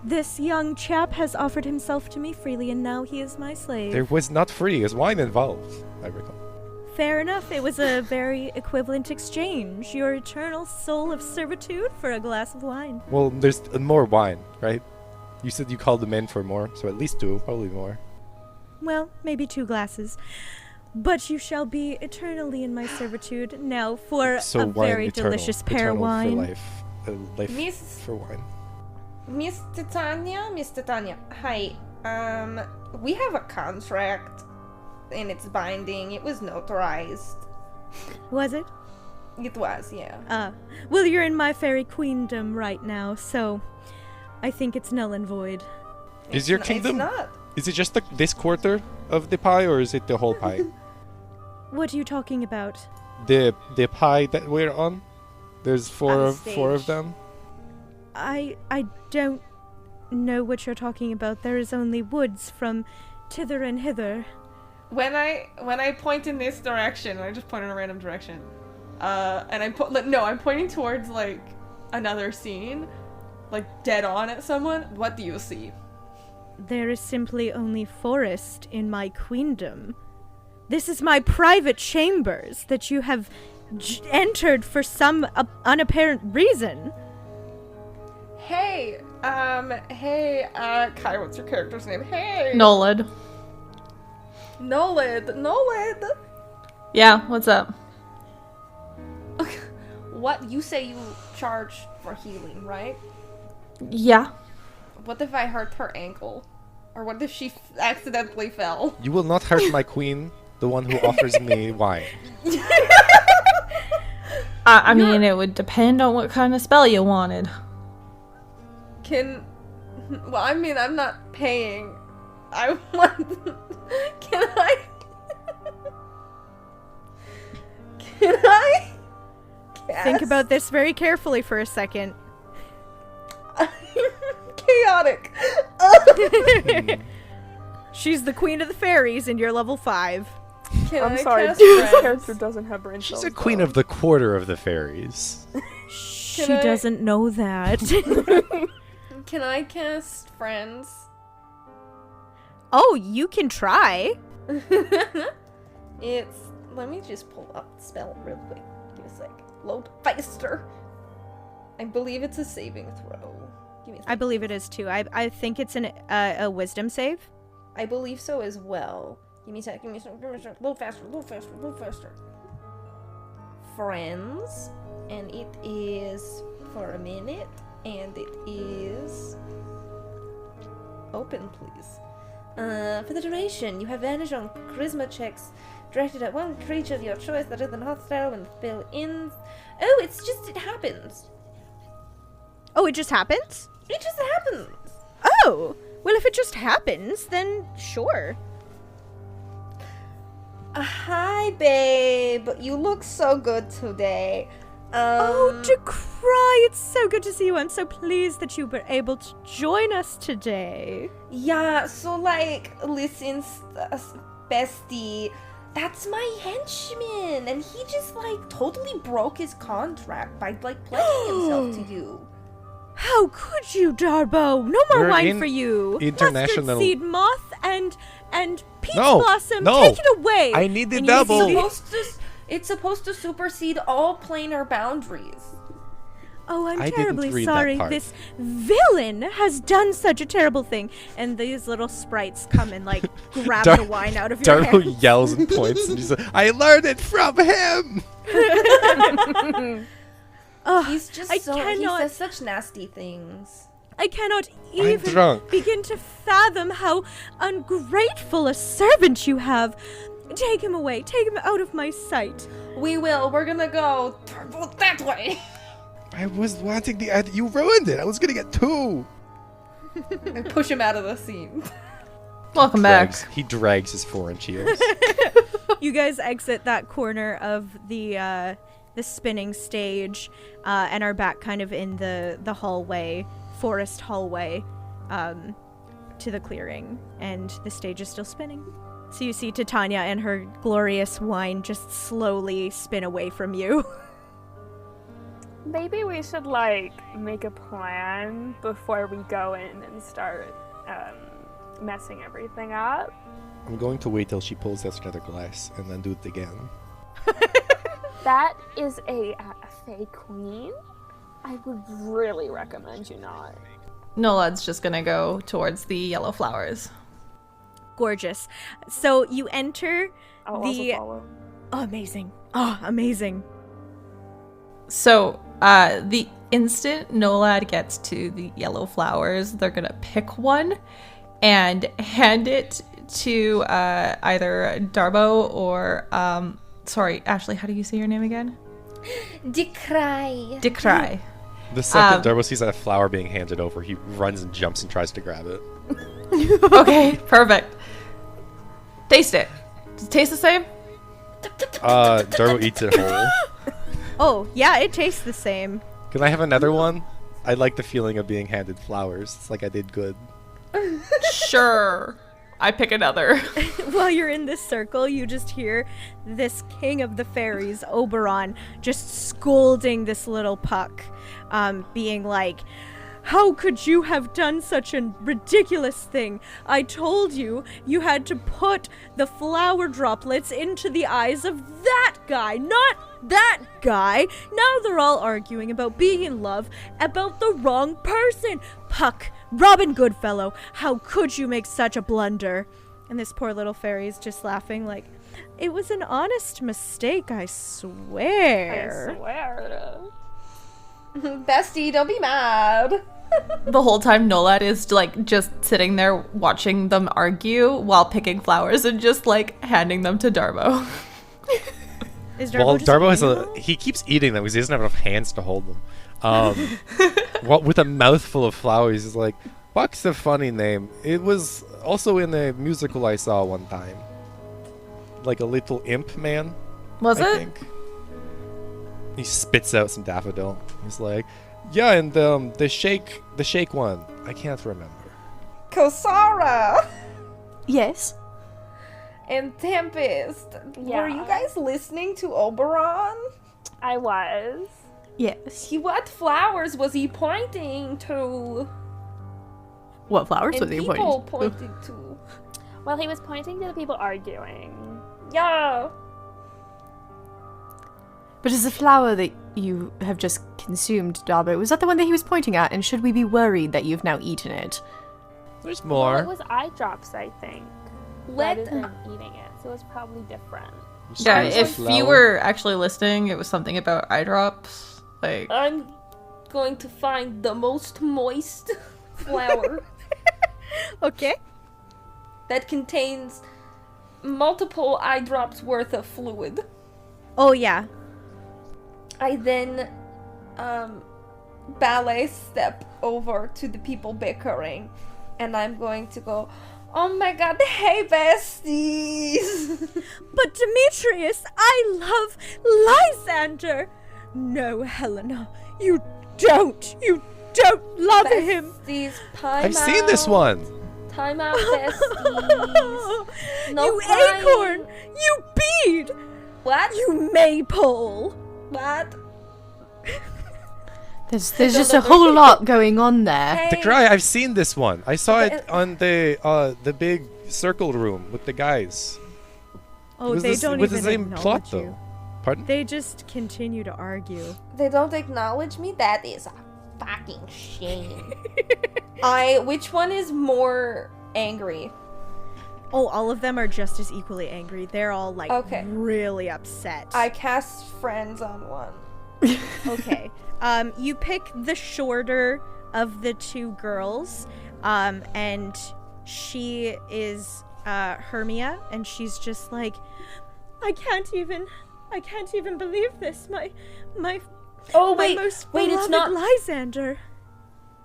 This young chap has offered himself to me freely, and now he is my slave. There was not free. There's wine involved, I recall. Fair enough. It was a very equivalent exchange. Your eternal soul of servitude for a glass of wine. Well, there's more wine, right? You said you called them in for more, so at least 2, probably more. Well, maybe 2 glasses. But you shall be eternally in my servitude now for So a wine very eternal, delicious pear eternal wine. for life. Life Miss- for wine. Miss Titania, hi. We have a contract, and it's binding. It was notarized. Was it? It was, yeah. Well, you're in my fairy queendom right now, so I think it's null and void. Is your It's kingdom? not. Is it just this quarter of the pie, or is it the whole pie? What are you talking about? the pie that we're on. There's four On of stage. them. I don't know what you're talking about. There is only woods from tither and hither. When I point in this direction, I just point in a random direction, and I'm pointing towards like another scene, like dead on at someone. What do you see? There is simply only forest in my queendom. This is my private chambers that you have entered for some unapparent reason. Hey, Kai, what's your character's name? Hey, Nolad. Nolad. Yeah, what's up? What, you say you charge for healing, right? Yeah. What if I hurt her ankle? Or what if she accidentally fell? You will not hurt my queen, the one who offers me wine. I mean, it would depend on what kind of spell you wanted. Well, I mean, I'm not paying. I want... Can I... Think about this very carefully for a second. Chaotic. She's the queen of the fairies and you're level 5. Can I'm I sorry, cast this friends? character doesn't have brain cells. She's a queen of the quarter of the fairies. She I- doesn't know that. Can I cast friends? Oh, you can try. It's. Let me just pull up the spell real quick. Give me a sec. Load faster. I believe it's a saving throw. Give me a sec. I believe it is too. I think it's a wisdom save. I believe so as well. Give me a sec. Give me a sec. Give me a sec. Load faster. Load faster. Load faster. Friends, and it is for a minute, and it is open, please. For the duration, you have advantage on charisma checks directed at one creature of your choice that isn't hostile when the spell ends. Oh, it happens. Oh, it just happens? It just happens. Oh, well, if it just happens, then sure. Hi, babe. You look so good today. Oh, Decry, it's so good to see you. I'm so pleased that you were able to join us today. Yeah, so listen, bestie, that's my henchman, and he just totally broke his contract by pledging himself to you. How could you, Darbo? No more We're wine in for you. international- Mustard seed moth and peach No, blossom. no. Take it away. I need the And you double. see- It's supposed to supersede all planar boundaries. Oh, I'm I didn't terribly read that sorry. part. This villain has done such a terrible thing. And these little sprites come and grab Dar- the wine out of your Darbo hand. yells and points, and he's like, "I learned it from him." Ugh, He's just I he cannot- says such nasty things. I cannot I'm even drunk. begin to fathom how ungrateful a servant you have. Take him away. Take him out of my sight. We will. We're gonna go that way. I was wanting the. You ruined it. I was gonna get 2. And push him out of the scene. Welcome back. He drags his 4-inch heels. You guys exit that corner of the spinning stage and are back kind of in the hallway, forest hallway, to the clearing, and the stage is still spinning. So you see Titania and her glorious wine just slowly spin away from you. Maybe we should make a plan before we go in and start messing everything up. I'm going to wait till she pulls out another glass and then do it again. That is a Fey Queen. I would really recommend you not. Nolad's just gonna go towards the yellow flowers. Gorgeous. So you enter I'll the... also follow. Oh, amazing. Oh, amazing. So, the instant Nolad gets to the yellow flowers, they're gonna pick one and hand it to either Darbo or sorry, Ashley, how do you say your name again? Decry. Decry. The second Darbo sees that flower being handed over, he runs and jumps and tries to grab it. Okay, perfect. Taste it. Does it taste the same? Darbo eats it whole. Oh, yeah, it tastes the same. Can I have another one? I like the feeling of being handed flowers. It's like I did good. Sure. I pick another. While you're in this circle, you just hear this king of the fairies, Oberon, just scolding this little puck, being like, "How could you have done such a ridiculous thing? I told you you had to put the flower droplets into the eyes of that guy, not that guy. Now they're all arguing about being in love about the wrong person. Puck, Robin Goodfellow, how could you make such a blunder?" And this poor little fairy's just laughing like, "It was an honest mistake, I swear." I swear. Bestie, don't be mad. The whole time Nolad is just sitting there watching them argue while picking flowers and just handing them to Darbo. Is Well, just Darbo has eating them? he keeps eating them because he doesn't have enough hands to hold them. With a mouthful of flowers, he's like, "Buck's a funny name. It was also in a musical I saw one time. Like a little imp man, Was I it? think. He spits out some daffodil. He's like, yeah, and the shake one. I can't remember. Kosara Yes. and Tempest. Yeah. Were you guys listening to Oberon? I was. Yes. What flowers was he pointing to? What flowers And was he people pointing? pointing to. Well, he was pointing to the people arguing. Yeah. But is the flower that you have just consumed, Darbo, was that the one that he was pointing at? And should we be worried that you've now eaten it? There's Well, more. it was eye drops, I think, rather than eating it, so it was probably different. Yeah, Smells if like you flower. were actually listening, it was something about eye drops. Like, I'm going to find the most moist flower Okay. that contains multiple eye drops worth of fluid. Oh, yeah. I then ballet step over to the people bickering, and I'm going to go, oh my god, hey besties! But Demetrius, I love Lysander. No, Helena, you don't. You don't love him. Besties, time I've seen this one. Time out, besties. No you crying. acorn. You bead. What? You maypole. What? There's just a whole lot going on there. Hey, The cry. I've seen this one. I saw it But- on the big circle room with the guys. Oh, With they the- don't with even the same acknowledge plot you. though. Pardon? They just continue to argue. they don't acknowledge me? That is a fucking shame. Which one is more angry? Oh, all of them are just as equally angry. They're all like Okay. really upset. I cast friends on one. Okay. You pick the shorter of the two girls, and she is Hermia, and she's just like, I can't even believe this. My Oh my wait, most wait, it's beloved not. Lysander.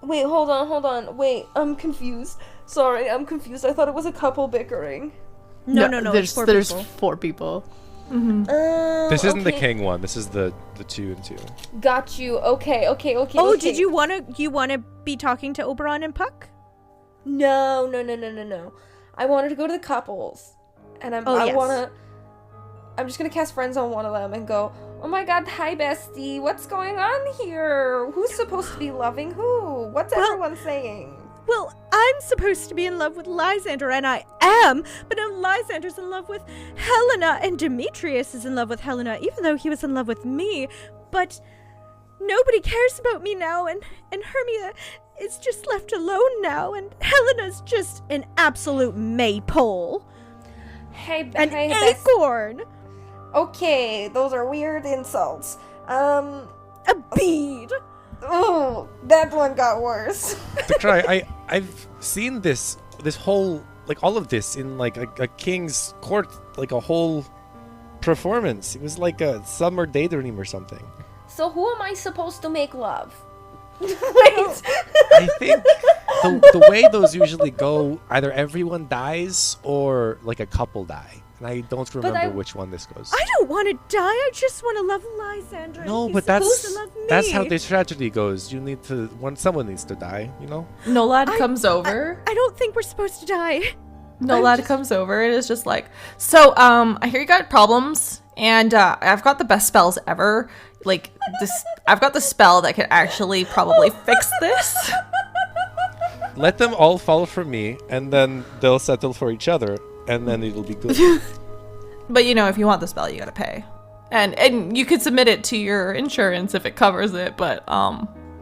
Wait, hold on. Wait, I'm confused. Sorry, I'm confused. I thought it was a couple bickering. No, There's it's four people. 4 people. This isn't the okay. king one. This is the 2 and 2. Got you. Okay. Oh, Okay. did you wanna be talking to Oberon and Puck? No. I wanted to go to the couples, and Oh, yes. I'm just gonna cast friends on one of them and go, oh my god, hi bestie, what's going on here? Who's supposed to be loving who? What's Well- everyone saying? Well, I'm supposed to be in love with Lysander, and I am, but now Lysander's in love with Helena, and Demetrius is in love with Helena, even though he was in love with me. But nobody cares about me now, and Hermia is just left alone now, and Helena's just an absolute maypole. Hey, An hey, bestie. acorn. Okay, those are weird insults. A bead. Oh, that one got worse. The cry. I've seen this whole, like, all of this in like a king's court, like a whole performance. It was like a summer daydream or something. So who am I supposed to make love? Wait. I think the way those usually go, either everyone dies or like a couple die. And I don't remember which one this goes. I don't want to die. I just want to love Lysander. No, He's but supposed to love that's me. how the tragedy goes. You need to someone needs to die, you know? Nolad comes over. I don't think we're supposed to die. Nolad comes over and is just like, so, I hear you got problems, and I've got the best spells ever. Like, I've got the spell that could actually probably fix this. Let them all fall for me, and then they'll settle for each other, and then it'll be good. But you know, if you want the spell, you gotta pay. And you could submit it to your insurance if it covers it, but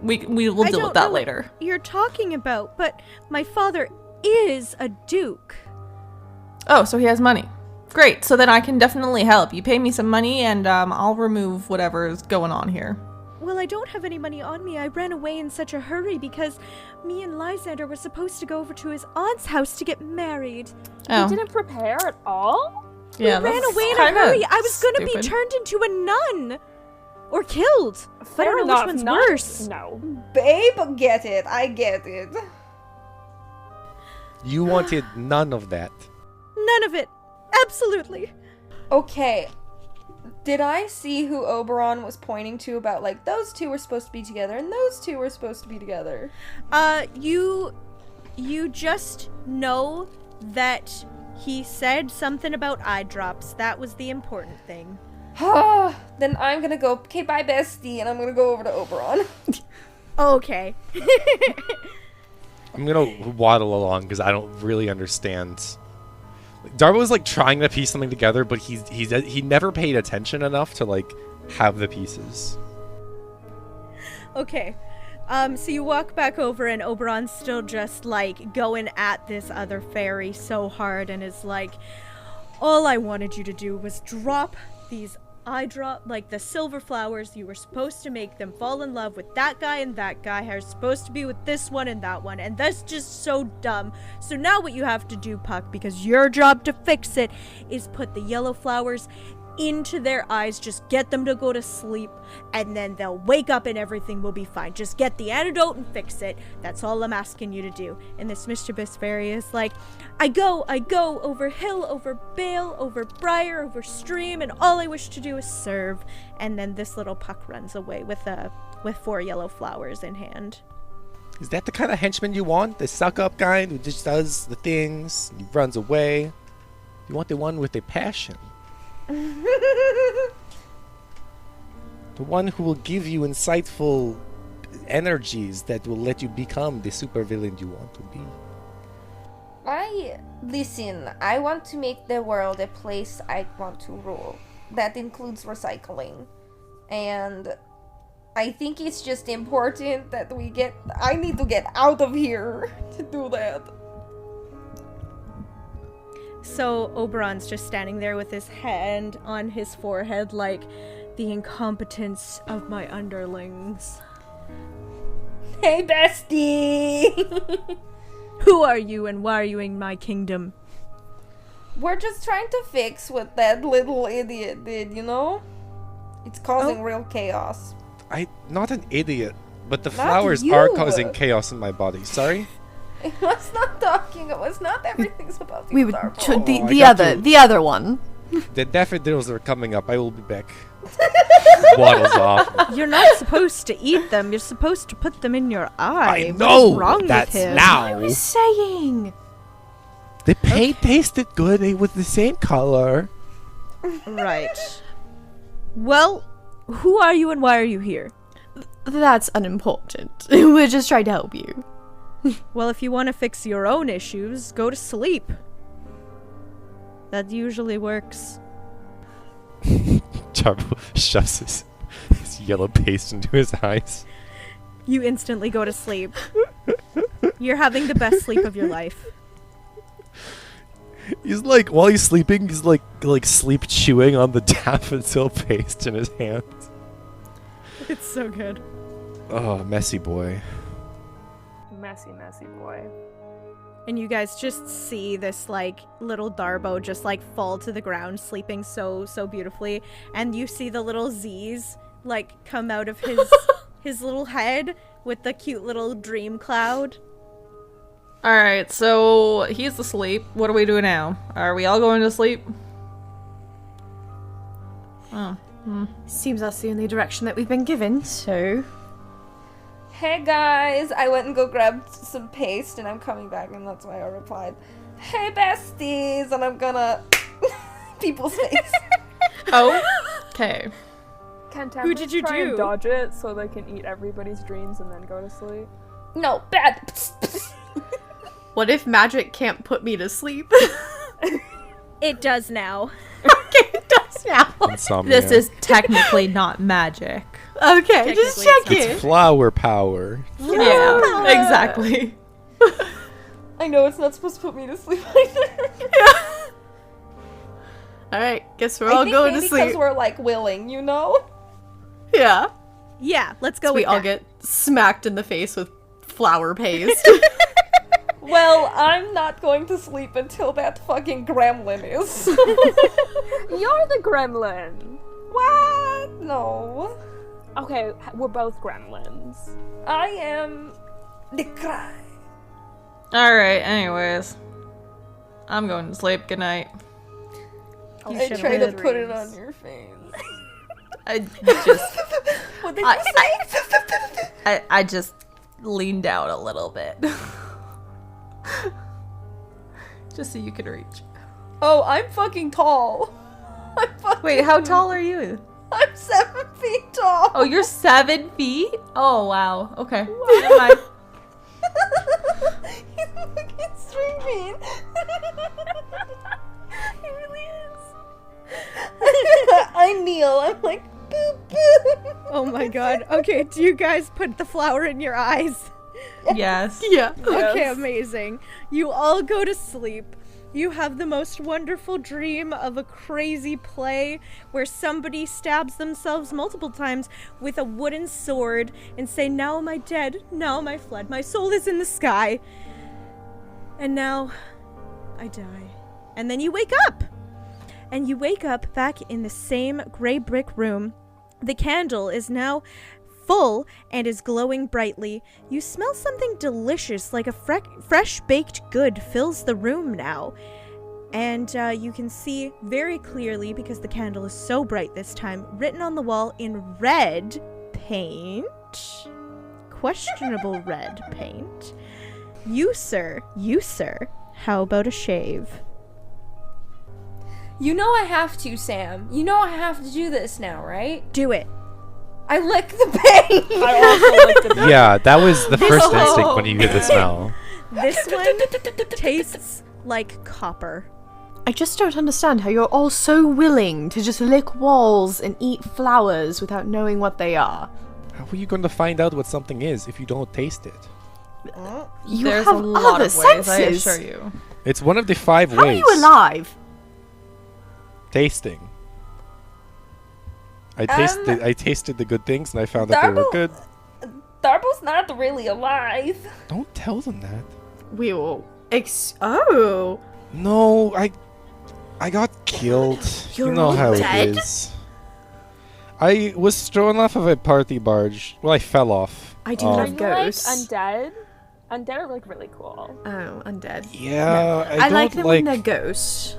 we will I deal don't with that know later. what you're talking about, but my father is a duke. Oh, so he has money. Great, so then I can definitely help. You pay me some money and I'll remove whatever's going on here. Well, I don't have any money on me. I ran away in such a hurry because me and Lysander were supposed to go over to his aunt's house to get married. Oh, You didn't prepare at all? yeah, we ran that's away in a kinda hurry. I was going to be stupid. turned into a nun. Or killed. I don't know which one's not- worse. No. Babe, get it. I get it. You wanted none of that. None of it. Absolutely. Okay. Did I see who Oberon was pointing to about, like, those two were supposed to be together and those two were supposed to be together? You just know that he said something about eye drops. That was the important thing. Then I'm gonna go, okay, bye, bestie, and I'm gonna go over to Oberon. Okay. I'm gonna waddle along because I don't really understand. Darbo was like trying to piece something together, but he never paid attention enough to like have the pieces. Okay. So you walk back over and Oberon's still just like going at this other fairy so hard and is like, all I wanted you to do was drop these like the silver flowers. You were supposed to make them fall in love with that guy and that guy. You're supposed to be with this one and that one. And that's just so dumb. So now what you have to do, Puck, because your job to fix it, is put the yellow flowers into their eyes. Just get them to go to sleep and then they'll wake up and everything will be fine. Just get the antidote and fix it. That's all I'm asking you to do. And this mischievous fairy is like, I go over hill, over bale, over briar, over stream, and all I wish to do is serve. And then this little Puck runs away with 4 yellow flowers in hand. Is that the kind of henchman you want? The suck-up kind who just does the things, he runs away? You want the one with a passion. The one who will give you insightful energies that will let you become the supervillain you want to be. Listen, I want to make the world a place I want to rule. That includes recycling. And I think it's just important that I need to get out of here to do that. So Oberon's just standing there with his hand on his forehead like, the incompetence of my underlings. Hey, bestie! Who are you and why are you in my kingdom? We're just trying to fix what that little idiot did, you know? It's causing real chaos. I'm not an idiot, but the Not flowers you. are causing chaos in my body. Sorry? It was not everything's about to We would start. the other one. The daffodils are coming up. I will be back. Waddles off. You're not supposed to eat them. You're supposed to put them in your eye. I know. What is wrong That's with him? now. I was saying. The paint tasted good. It was the same color. Right. Well, who are you and why are you here? That's unimportant. We're just trying to help you. Well, if you want to fix your own issues, go to sleep. That usually works. Jarbo shoves his yellow paste into his eyes. You instantly go to sleep. You're having the best sleep of your life. He's like, while he's sleeping, he's like sleep chewing on the daffodil paste in his hands. It's so good. Oh, messy boy. Messy boy. And you guys just see this like little Darbo just like fall to the ground sleeping so beautifully, and you see the little Z's like come out of his little head with the cute little dream cloud. Alright, so he's asleep. What do we do now? Are we all going to sleep? Oh. Seems that's the only direction that we've been given, so... Hey guys, I went and go grab some paste and I'm coming back, and that's why I replied, hey besties, and I'm gonna people's face. Oh, okay. Can Who did you try do? and dodge it so they can eat everybody's dreams and then go to sleep? No, bad. What if magic can't put me to sleep? It does now. Okay, it does now. Insomnia. This is technically not magic. Okay, just Technically, check It's it. flower power. Yeah, exactly. I know it's not supposed to put me to sleep either. Alright, guess we're I all think going to maybe because sleep. we're like willing, you know? Yeah. Yeah, let's go So with we all that. get smacked in the face with flour paste. Well, I'm not going to sleep until that fucking gremlin is. You're the gremlin! What? No. Okay, we're both gremlins. I am the cry. Alright, anyways. I'm going to sleep. Good night. You I should try have to had put it dreams. on your face. I just What did you say? I just leaned out a little bit. Just so you could reach. Oh, I'm fucking tall. Wait, how tall are you? I'm 7 feet tall. Oh, you're 7 feet? Oh, wow. Okay. Never mind. He's fucking streaming. He really is. I kneel. I'm like, boop, boop. Oh my god. Okay, do you guys put the flower in your eyes? Yes. Yeah. Okay, amazing. You all go to sleep. You have the most wonderful dream of a crazy play where somebody stabs themselves multiple times with a wooden sword and say, "Now am I dead? Now am I fled? My soul is in the sky. And now I die." And then you wake up. And you wake up back in the same gray brick room. The candle is now full and is glowing brightly. You smell something delicious, like a fresh baked good fills the room now. And you can see very clearly, because the candle is so bright this time, written on the wall in red paint. Questionable red paint. You, sir, how about a shave? You know I have to, Sam. You know I have to do this now, right? Do it. I lick the paint. I also looked at Yeah, that was the first instinct when you hear the smell. This one tastes like copper. I just don't understand how you're all so willing to just lick walls and eat flowers without knowing what they are. How are you going to find out what something is if you don't taste it? You There's have a lot other of ways, I senses. assure you. It's one of the 5 How are ways. you alive? Tasting. I tasted the good things and I found that they were Darbo- good. Darbo's not really alive. Don't tell them that. We will. Oh. No, I got killed. You're you know all how dead? it is. I was thrown off of a party barge. Well, I fell off. I do Um, Are love you ghosts. like undead? Undead are like really cool. Oh, undead. Yeah, I like don't them when they're ghosts.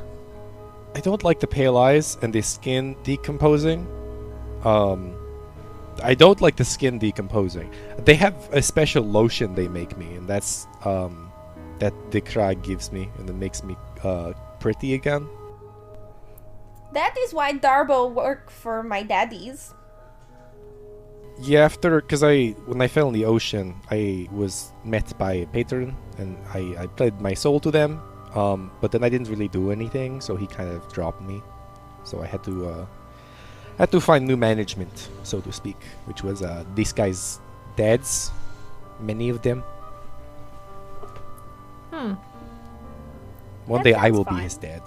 I don't like the pale eyes and the skin decomposing. I don't like the skin decomposing. They have a special lotion they make me, and that's that the crag gives me, and it makes me pretty again. That is why Darbo worked for my daddies. Yeah, because when I fell in the ocean, I was met by a patron, and I pledged my soul to them. But then I didn't really do anything, so he kind of dropped me. So I had to find new management, so to speak, which was these guys' dads, many of them. One That day I sounds will be fun. his dad.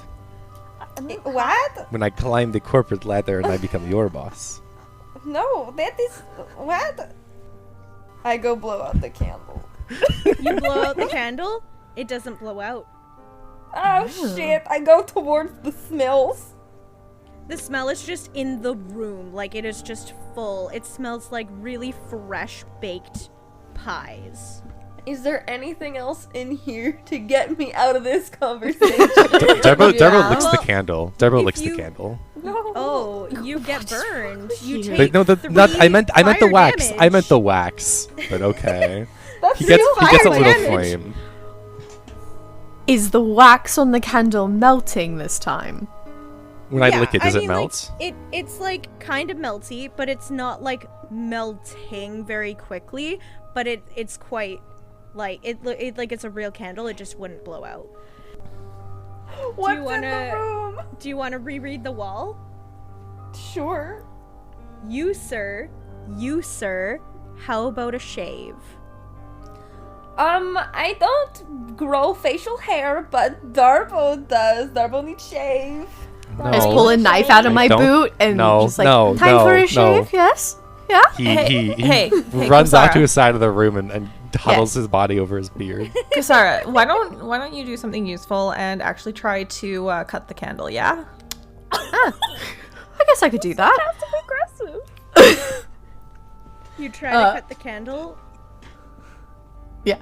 What? When I climb the corporate ladder and I become your boss. No, that is what? I go blow out the candle. You blow out the candle, it doesn't blow out. Oh shit! I go towards the smells. The smell is just in the room, like it is just full. It smells like really fresh baked pies. Is there anything else in here to get me out of this conversation? Darbo licks the Well, candle. Darbo if licks the you- candle. No. Oh, you get burned. You here? take But no, I meant the fire wax. I meant damage. the wax. But okay. That's he gets a little damage. flame. Is the wax on the candle melting this time? When I Yeah, lick it, does it mean, melt? Like, it's like kind of melty, but it's not like melting very quickly. But it's quite like it like it's a real candle. It just wouldn't blow out. What's you in wanna- the room? Do you want to reread the wall? Sure. You sir, how about a shave? I don't grow facial hair, but Darbo does. Darbo needs shave. No. Just pull a knife out of I my don't- boot and no, just like, no, time for no, a shave? Yes? Yeah? He Hey, runs out to Kusara. his side of the room and huddles his body over his beard. Kasara, why don't you do something useful and actually try to cut the candle, yeah? I guess I could do that. Aggressive. You try to cut the candle. Yeah.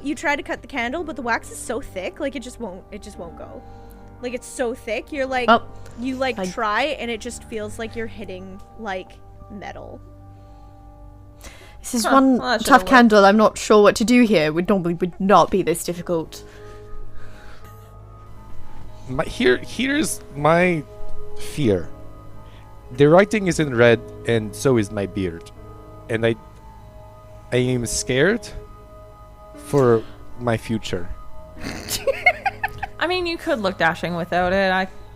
You try to cut the candle, but the wax is so thick, like it just won't go. Like, it's so thick. You're like, Well, you like I- try, and it just feels like you're hitting like metal. This is Huh, one well, that should've tough worked. candle. I'm not sure what to do here. Would not be this difficult. Here's my fear. The writing is in red, and so is my beard, and I am scared for my future. I mean, you could look dashing without it.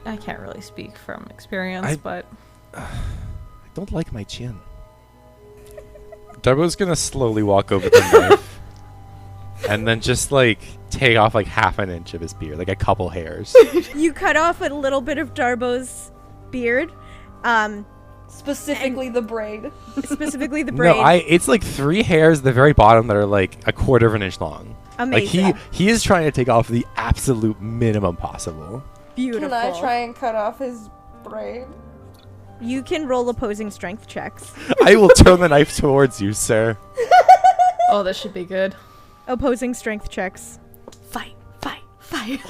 I can't really speak from experience, but I don't like my chin. Darbo's gonna slowly walk over the knife, and then just like take off like half an inch of his beard, like a couple hairs. You cut off a little bit of Darbo's beard, Specifically the braid. specifically the braid. No, it's like 3 hairs at the very bottom that are like a quarter of an inch long. Amazing. Like he is trying to take off the absolute minimum possible. Beautiful. Can I try and cut off his braid? You can roll opposing strength checks. I will turn the knife towards you, sir. oh, this should be good. Opposing strength checks. Fight, fight, fight.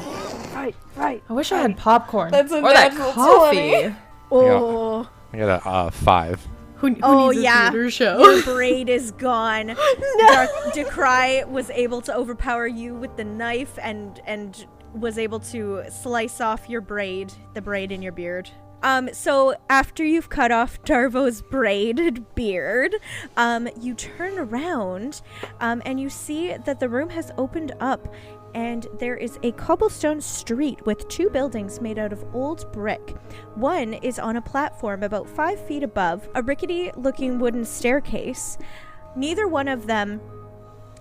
Right. I wish I had popcorn That's a or that natural coffee. 20. Oh, I got a 5. Who Oh, needs a yeah. theater show? your braid is gone. Decry was able to overpower you with the knife and was able to slice off your braid, the braid in your beard. So after you've cut off Darvo's braided beard, you turn around, and you see that the room has opened up, and there is a cobblestone street with 2 buildings made out of old brick. One is on a platform about 5 feet above a rickety-looking wooden staircase. Neither one of them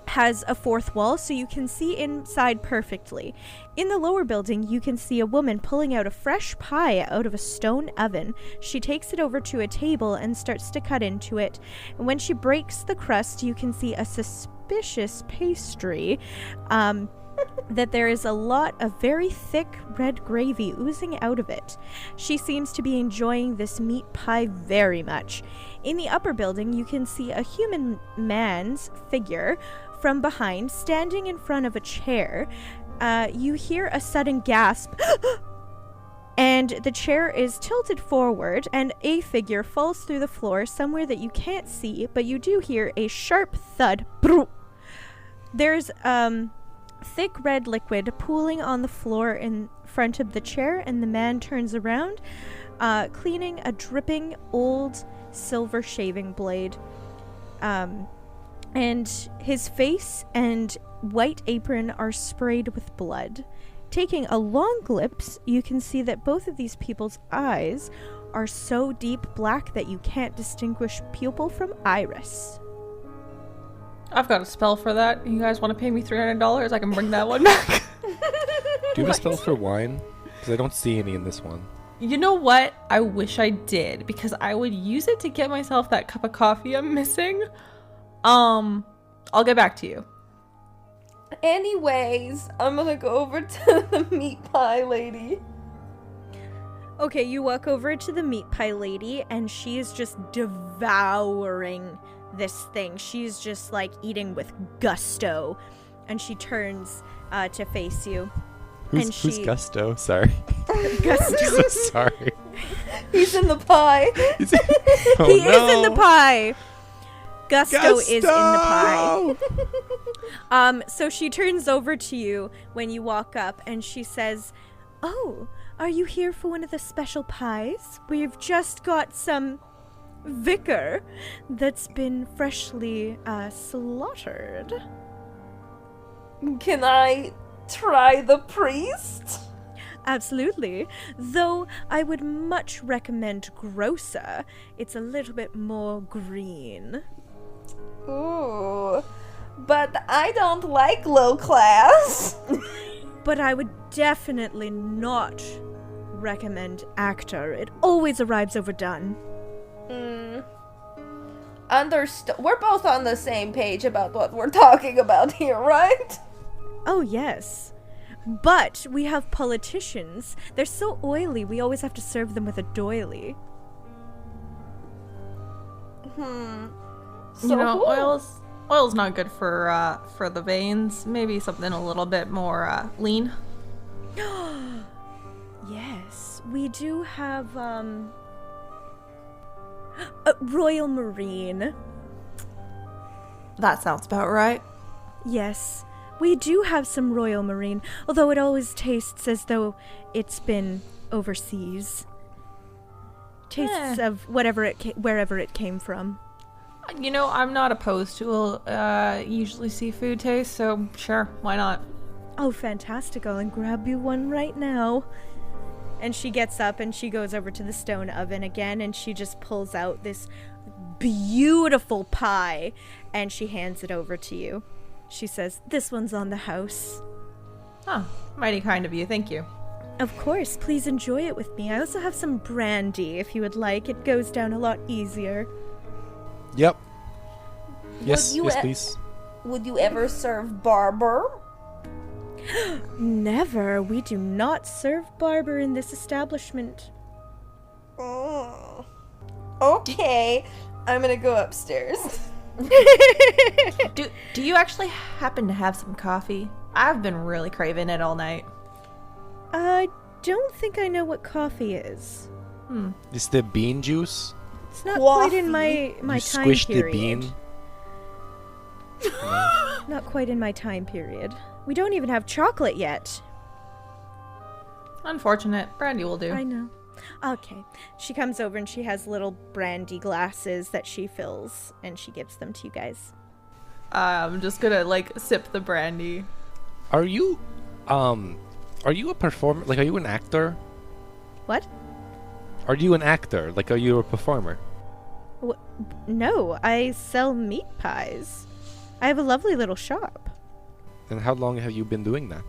has a 4th wall, so you can see inside perfectly. In the lower building, you can see a woman pulling out a fresh pie out of a stone oven. She takes it over to a table and starts to cut into it. And when she breaks the crust, you can see a suspicious pastry, that there is a lot of very thick red gravy oozing out of it. She seems to be enjoying this meat pie very much. In the upper building, you can see a human man's figure from behind, standing in front of a chair. You hear a sudden gasp, and the chair is tilted forward, and a figure falls through the floor somewhere that you can't see, but you do hear a sharp thud. There's thick red liquid pooling on the floor in front of the chair, and the man turns around, cleaning a dripping old silver shaving blade. And his face and white apron are sprayed with blood. Taking a long glimpse, you can see that both of these people's eyes are so deep black that you can't distinguish pupil from iris. I've got a spell for that. You guys want to pay me $300? I can bring that one back. Do you have a spell for wine? Because I don't see any in this one. You know what? I wish I did, because I would use it to get myself that cup of coffee I'm missing. I'll get back to you. Anyways, I'm gonna go over to the meat pie lady. Okay, you walk over to the meat pie lady, and she is just devouring this thing. She's just like eating with gusto, and she turns to face you. Who's And Gusto? Sorry. Gusto. So sorry. He's in the pie. Is it? Oh, He no. is in the pie. Gusto is in the pie. So she turns over to you when you walk up, and she says, "Oh, are you here for one of the special pies? We've just got some vicar that's been freshly slaughtered." Can I try the priest? Absolutely. Though I would much recommend grosser. It's a little bit more green. Ooh. But I don't like low class. But I would definitely not recommend actor. It always arrives overdone. Understood. We're both on the same page about what we're talking about here, right? Oh, yes. But we have politicians. They're so oily, we always have to serve them with a doily. So You know, who- oil's not good for the veins. Maybe something a little bit more lean. Yes, we do have, a Royal Marine. That sounds about right. Yes, we do have some Royal Marine, although it always tastes as though it's been overseas. Tastes of wherever it came from. You know, I'm not opposed to usually seafood taste, so sure, why not? Oh, fantastic. I'll grab you one right now. And she gets up and she goes over to the stone oven again and she just pulls out this beautiful pie and she hands it over to you. She says, "This one's on the house." Huh, mighty kind of you, thank you. Of course, please enjoy it with me. I also have some brandy if you would like. It goes down a lot easier. Yep. Yes, you yes, e- please. Would you ever serve barber? Never. We do not serve barber in this establishment. Oh. Okay, I'm gonna go upstairs. Do you actually happen to have some coffee? I've been really craving it all night. I don't think I know what coffee is. Is the bean juice? It's not quite in Coffee? my You time squish the period. bean. Not quite in my time period. We don't even have chocolate yet. Unfortunate. Brandy will do. I know. Okay. She comes over and she has little brandy glasses that she fills and she gives them to you guys. I'm just gonna sip the brandy. Are you a performer? Like, are you an actor? What? Are you an actor? Like, are you a performer? No, I sell meat pies. I have a lovely little shop. And how long have you been doing that?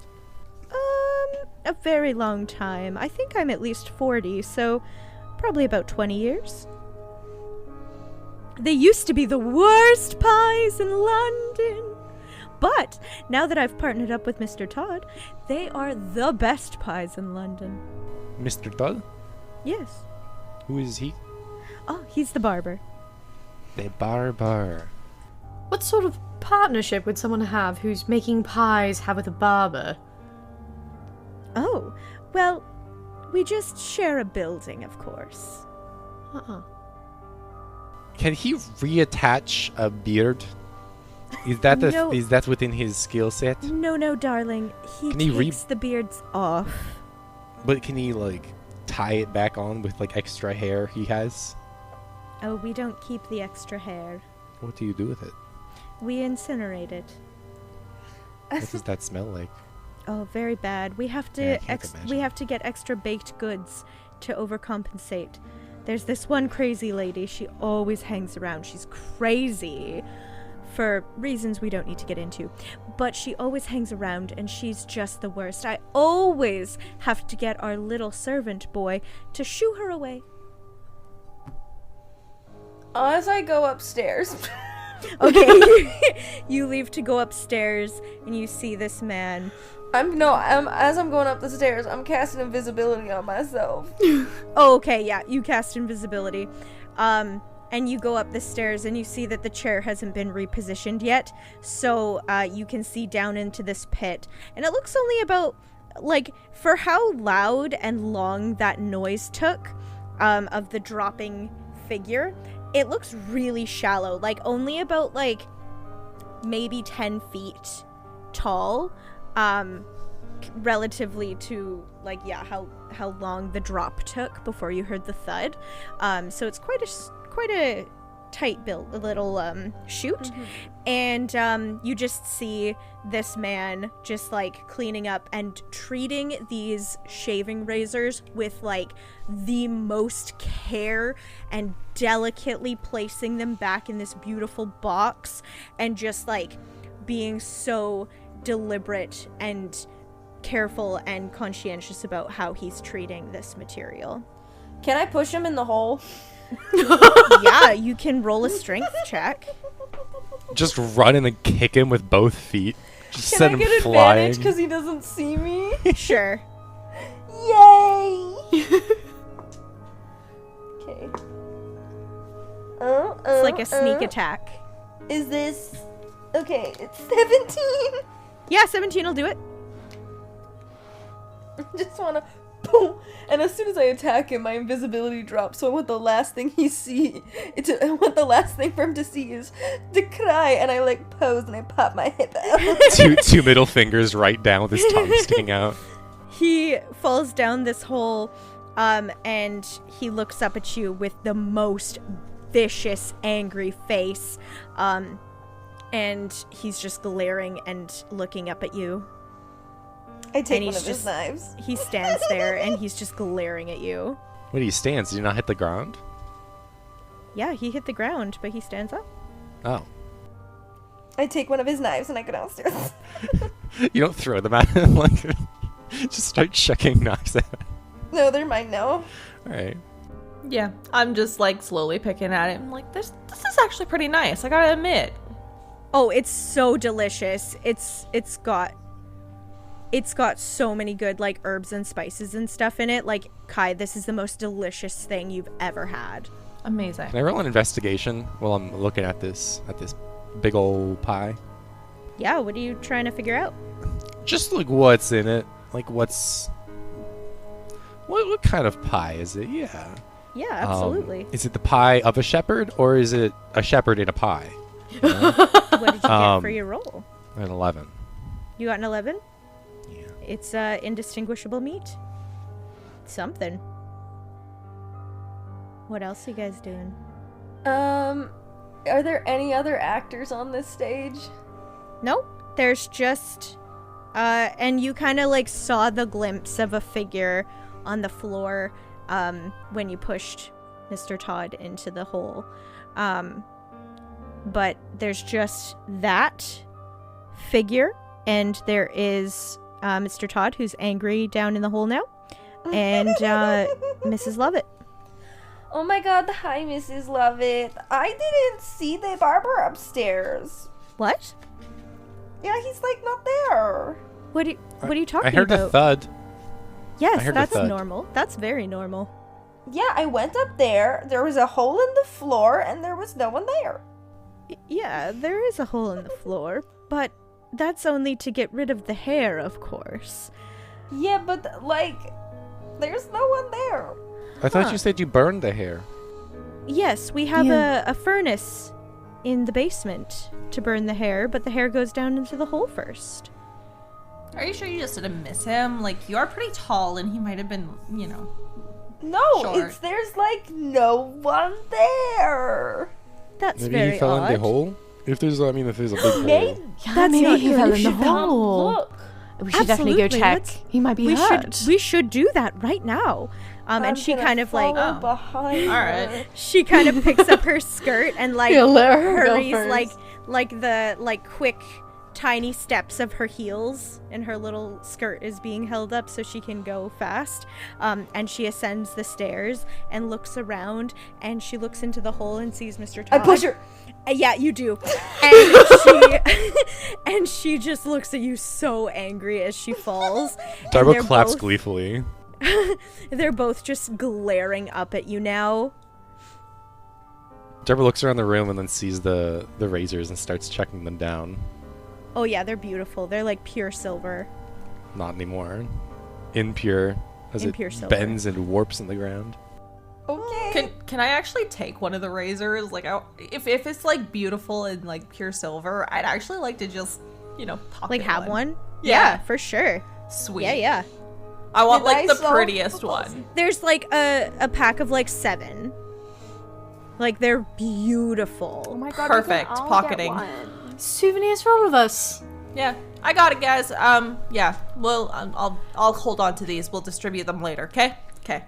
A very long time. I think I'm at least 40, so probably about 20 years. They used to be the worst pies in London. But now that I've partnered up with Mr. Todd, they are the best pies in London. Mr. Todd? Yes. Who is he? Oh, he's the barber. The barber. What sort of partnership would someone have who's making pies have with a barber? Oh, well, we just share a building, of course. Uh-uh. Can he reattach a beard? Is that No. is that within his skill set? No, darling. He Can he takes the beards off. But can he tie it back on with extra hair he has? Oh, we don't keep the extra hair. What do you do with it? We incinerate it. What does that smell like? Oh, very bad. We have to Yeah, I can't we imagine. have to get extra baked goods to overcompensate. There's this one crazy lady. She always hangs around. She's crazy for reasons we don't need to get into. But she always hangs around and she's just the worst. I always have to get our little servant boy to shoo her away. As I go upstairs. Okay. You leave to go upstairs and you see this man. As I'm going up the stairs, I'm casting invisibility on myself. Oh, okay, yeah, you cast invisibility. And you go up the stairs and you see that the chair hasn't been repositioned yet. So you can see down into this pit. And it looks only about, for how loud and long that noise took of the dropping figure, it looks really shallow. Only about, maybe 10 feet tall. Relatively to how long the drop took before you heard the thud. So it's quite a tight built little chute. And you just see this man just cleaning up and treating these shaving razors with the most care and delicately placing them back in this beautiful box and just being so deliberate and careful and conscientious about how he's treating this material. Can I push him in the hole? Yeah, you can roll a strength check. Just run in and kick him with both feet. Just Can send I him get flying. advantage because he doesn't see me? Sure. Yay! Okay. It's like a sneak attack. Is this... Okay, it's 17. Yeah, 17 will do it. Just want to boom. And as soon as I attack him, my invisibility drops. So I want the last thing I want the last thing for him to see is to cry. And I like pose and I pop my hip out. two middle fingers right down with his tongue sticking out. He falls down this hole, and he looks up at you with the most vicious, angry face. And he's just glaring and looking up at you. I take And one he's of his just- knives. He stands there and he's just glaring at you. What do you stand? Did you not hit the ground? Yeah, he hit the ground, but he stands up. Oh. I take one of his knives and I go downstairs. You don't throw them at him, like, just start chucking knives at him. No, they're mine now. Alright. Yeah, I'm just like slowly picking at it. I'm like, this is actually pretty nice. I gotta admit. Oh, it's so delicious. It's got so many good like herbs and spices and stuff in it. Like, Kai, this is the most delicious thing you've ever had. Amazing. Can I roll an investigation while I'm looking at this big old pie? Yeah, what are you trying to figure out? Just like what's in it. Like what kind of pie is it? Yeah. Yeah, absolutely. Is it the pie of a shepherd or is it a shepherd in a pie? What did you get for your roll? An 11. You got an 11? Yeah. It's indistinguishable meat. Something. What else are you guys doing? Are there any other actors on this stage? Nope. There's just and you kind of like saw the glimpse of a figure on the floor when you pushed Mr. Todd into the hole. But there's just that figure, and there is Mr. Todd, who's angry down in the hole now, and Mrs. Lovett. Oh my god, hi Mrs. Lovett. I didn't see the barber upstairs. What? Yeah, he's like not there. What are you talking I heard about? a thud. Yes, I heard a that's thud. normal. That's very normal. Yeah, I went up there. There was a hole in the floor and there was no one there. Yeah, there is a hole in the floor, but that's only to get rid of the hair, of course. Yeah, but like, there's no one there. I thought you said you burned the hair. Yes, we have a furnace in the basement to burn the hair, but the hair goes down into the hole first. Are you sure you just didn't miss him? Like, you are pretty tall, and he might have been, you know. No, Short. there's like no one there. That's Maybe very he fell odd. in the hole? If there's a big Maybe. hole. That's maybe not he good. fell You in the should come hole. Look. We should definitely go Absolutely, check. let's- He might be hurt. We should do that right now. I'm And she gonna kind of like follow Oh. behind All her. right. she kind of picks up her skirt and like Yeah, let her go hurries first. like the like quick tiny steps of her heels, and her little skirt is being held up so she can go fast. And she ascends the stairs and looks around, and she looks into the hole and sees Mr. I Todd. push her. Yeah, you do. And she and she just looks at you so angry as she falls. And Darbo they're claps both- gleefully. They're both just glaring up at you now. Darbo looks around the room and then sees the razors and starts checking them down. Oh yeah, they're beautiful. They're like pure silver. Not anymore. Impure. As Impure it silver. bends and warps in the ground. Okay. Can I actually take one of the razors? Like, if it's like beautiful and like pure silver, I'd actually like to just, you know, pocket Like have one? Yeah. For sure. Sweet. Yeah. I want Did like I the solve prettiest the one. There's like a pack of like 7. Like they're beautiful. Oh my god, Perfect. we can all Pocketing. Get one. Souvenirs for all of us. Yeah, I got it, guys. Yeah. Well, I'll hold on to these. We'll distribute them later. Okay. Okay.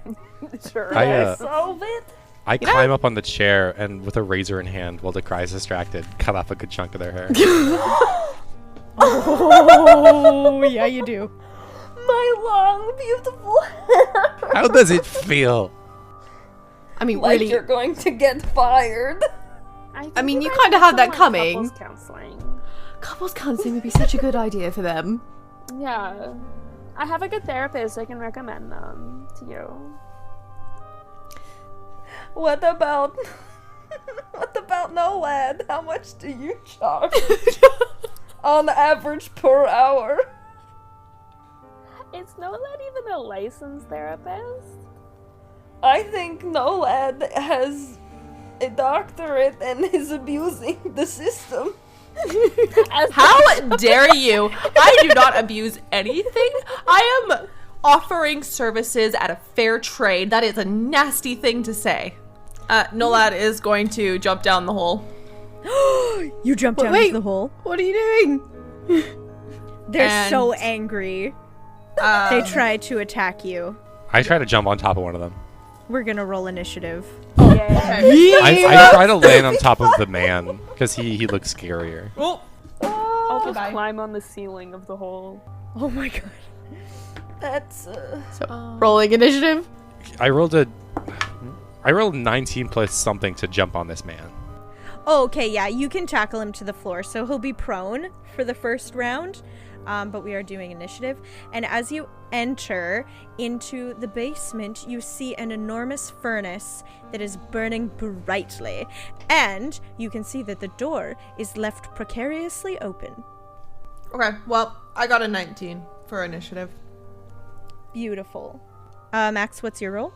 Sure. I Solve it. I climb up on the chair and with a razor in hand while the cry is distracted, cut off a good chunk of their hair. Oh, yeah, you do. My long, beautiful hair. How does it feel? I mean, Like really. you're going to get fired. think I mean, you guys kinda should had that go on coming. couples counseling. Couples counseling would be such a good idea for them. Yeah. I have a good therapist. I can recommend them to you. What about NOLAD? How much do you charge on average per hour? It's Nolad even a licensed therapist? I think Nolad has a doctorate and is abusing the system. How dare you? I do not abuse anything. I am offering services at a fair trade. That is a nasty thing to say. Nolad is going to jump down the hole. You jump down Wait. into the hole. What are you doing? They're And, so angry. They try to attack you. I try to jump on top of one of them. We're gonna roll initiative. Yeah. I try to land on top of the man because he looks scarier. Oh, I'll just goodbye. climb on the ceiling of the hole. Oh my god. That's Rolling initiative. I rolled 19 plus something to jump on this man. Oh, okay, yeah, you can tackle him to the floor, so he'll be prone for the first round. But we are doing initiative. And as you enter into the basement, you see an enormous furnace that is burning brightly. And you can see that the door is left precariously open. Okay, well, I got a 19 for initiative. Beautiful. Max, what's your roll?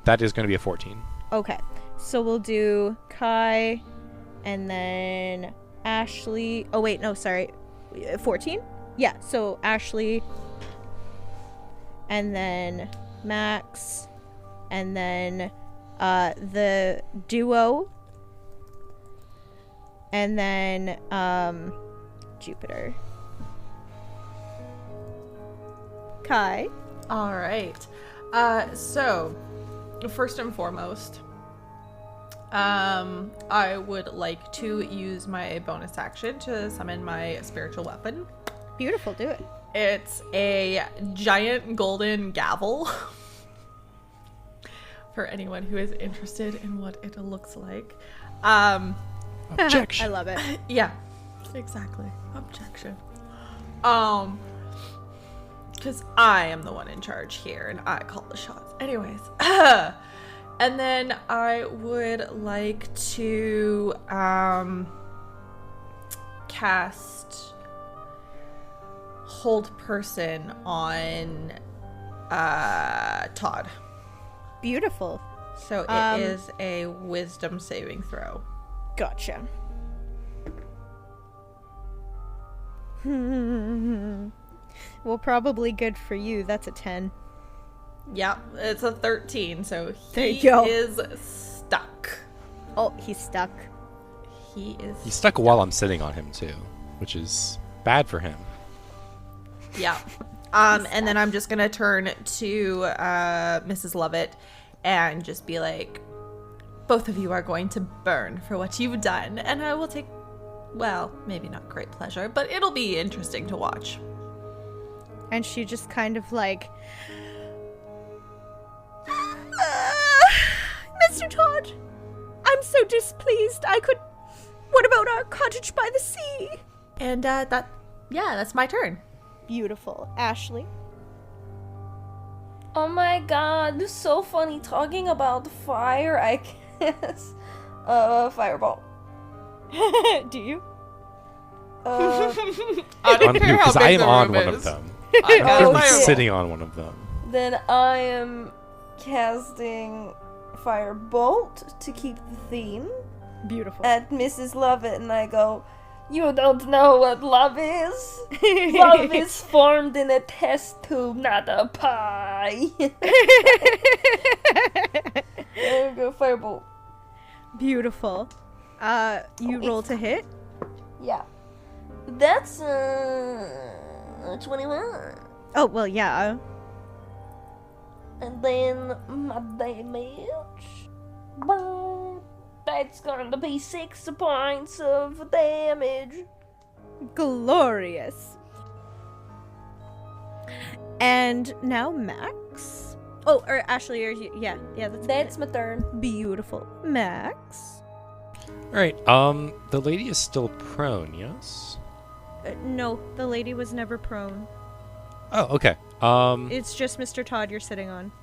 That is going to be a 14. Okay, so we'll do Kai and then Ashley. Oh, wait, no, sorry. 14? Yeah, so Ashley and then Max and then the duo and then Jupiter. Kai. All right. So, first and foremost, I would like to use my bonus action to summon my spiritual weapon. Beautiful, do it. It's a giant golden gavel. For anyone who is interested in what it looks like. Objection. I love it. Yeah, exactly. Objection. Because I am the one in charge here and I call the shots. Anyways. And then I would like to cast Hold Person on Todd. Beautiful. So it is a wisdom saving throw. Gotcha. Well, probably good for you. That's a 10. Yep, it's a 13, so There he you go. is stuck. Oh, he's stuck. He's stuck while I'm sitting on him, too, which is bad for him. Yeah. And then I'm just gonna turn to Mrs. Lovett and just be like, both of you are going to burn for what you've done, and I will take, well, maybe not great pleasure, but it'll be interesting to watch. And she just kind of like, Mr. Todd, I'm so displeased. What about our cottage by the sea? And that's my turn. Beautiful. Ashley? Oh my god, this is so funny talking about fire. I guess. Fireball. Do you? I don't care how Because big I am the on room one is. of them. I got a I'm fireball. sitting on one of them. Then I am casting Firebolt to keep the theme Beautiful. at Mrs. Lovett, and I go, "You don't know what love is? Love is formed in a test tube, not a pie." There we go, Firebolt. Beautiful. You roll to hit? Yeah. That's 21. Oh, well, yeah. And then my damage. Boom. That's going to be 6 points of damage. Glorious. And now Max. Oh, or Ashley, or you, yeah, That's my turn. beautiful. Max. All right. The lady is still prone. Yes. No, the lady was never prone. Oh, okay. It's just Mr. Todd you're sitting on.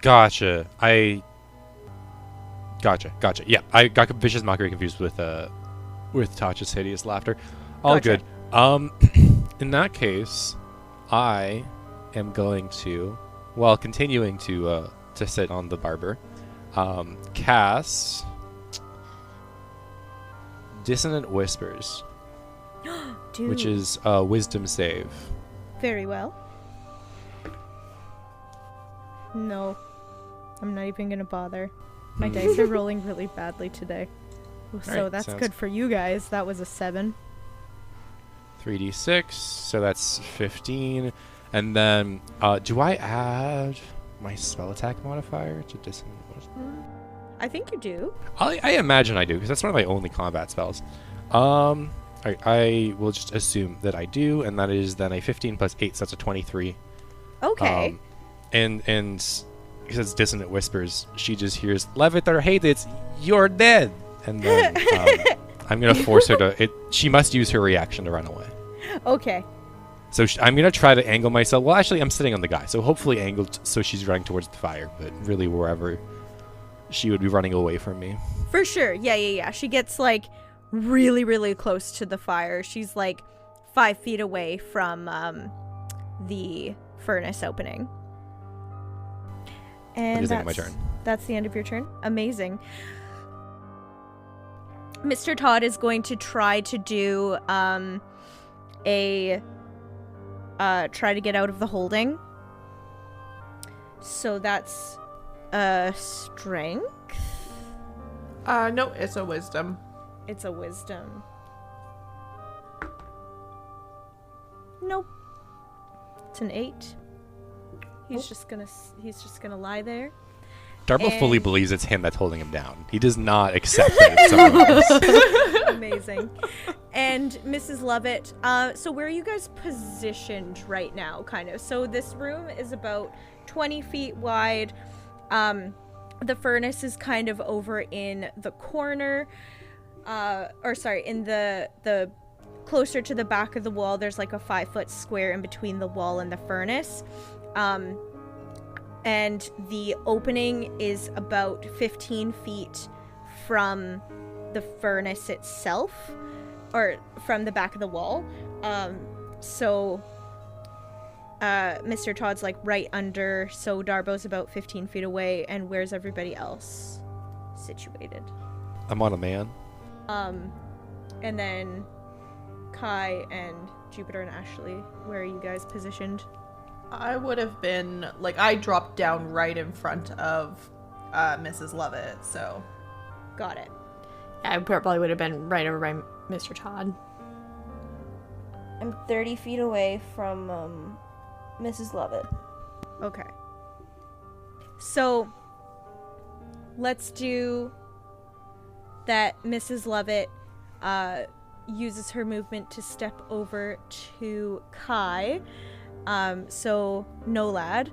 Gotcha. Gotcha. Yeah, I got Vicious Mockery confused with Tasha's hideous laughter. All Gotcha. good. In that case, I am going to, while continuing to sit on the barber, cast Dissonant Whispers, Dude. which is a wisdom save. Very well. No. I'm not even gonna bother. My dice are rolling really badly today. So Alright, that's sounds good for you guys. That was a 7. 3d6, so that's 15. And then, do I add my spell attack modifier to Dissonant Whispers? I think you do. I imagine I do, because that's one of my only combat spells. I will just assume that I do, and that is then a 15 plus 8, so that's a 23. Okay. And because it's Dissonant Whispers, she just hears, "Levitt or hate it, you're dead!" And then I'm going to force her to... She must use her reaction to run away. Okay. So I'm going to try to angle myself. Well, actually, I'm sitting on the guy, so hopefully angled so she's running towards the fire, but really wherever she would be running away from me. For sure. Yeah. She gets, like, really, really close to the fire. She's, like, 5 feet away from the furnace opening. And That is the end of my turn. That's the end of your turn. Amazing. Mr. Todd is going to try to do try to get out of the holding. So that's strength. No, it's a wisdom. It's a wisdom. Nope. It's an 8. He's just gonna lie there. Darbo fully believes it's him that's holding him down. He does not accept that it's someone else. Amazing. And Mrs. Lovett, so where are you guys positioned right now, kind of? So this room is about 20 feet wide. The furnace is kind of over in the corner. In the closer to the back of the wall. There's like a 5-foot square in between the wall and the furnace. And the opening is about 15 feet from the furnace itself, or from the back of the wall. Mr. Todd's like right under, so Darbo's about 15 feet away, and where's everybody else situated? I'm on a man. And then Kai and Jupiter and Ashley, where are you guys positioned? I would have been, like, I dropped down right in front of Mrs. Lovett, so. Got it. Yeah, I probably would have been right over by Mr. Todd. I'm 30 feet away from Mrs. Lovett. Okay. So, let's do that. Mrs. Lovett uses her movement to step over to Kai, so Nolad,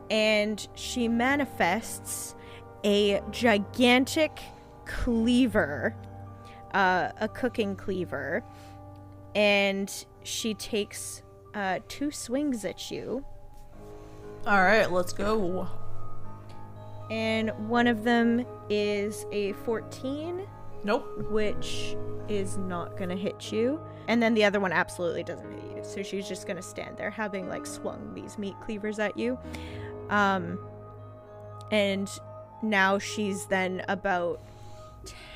and she manifests a gigantic cleaver, a cooking cleaver, and she takes 2 swings at you. Alright, let's go. And one of them is a 14, Nope. which is not gonna hit you. And then the other one absolutely doesn't hit you. So she's just gonna stand there having like swung these meat cleavers at you. And now she's then about,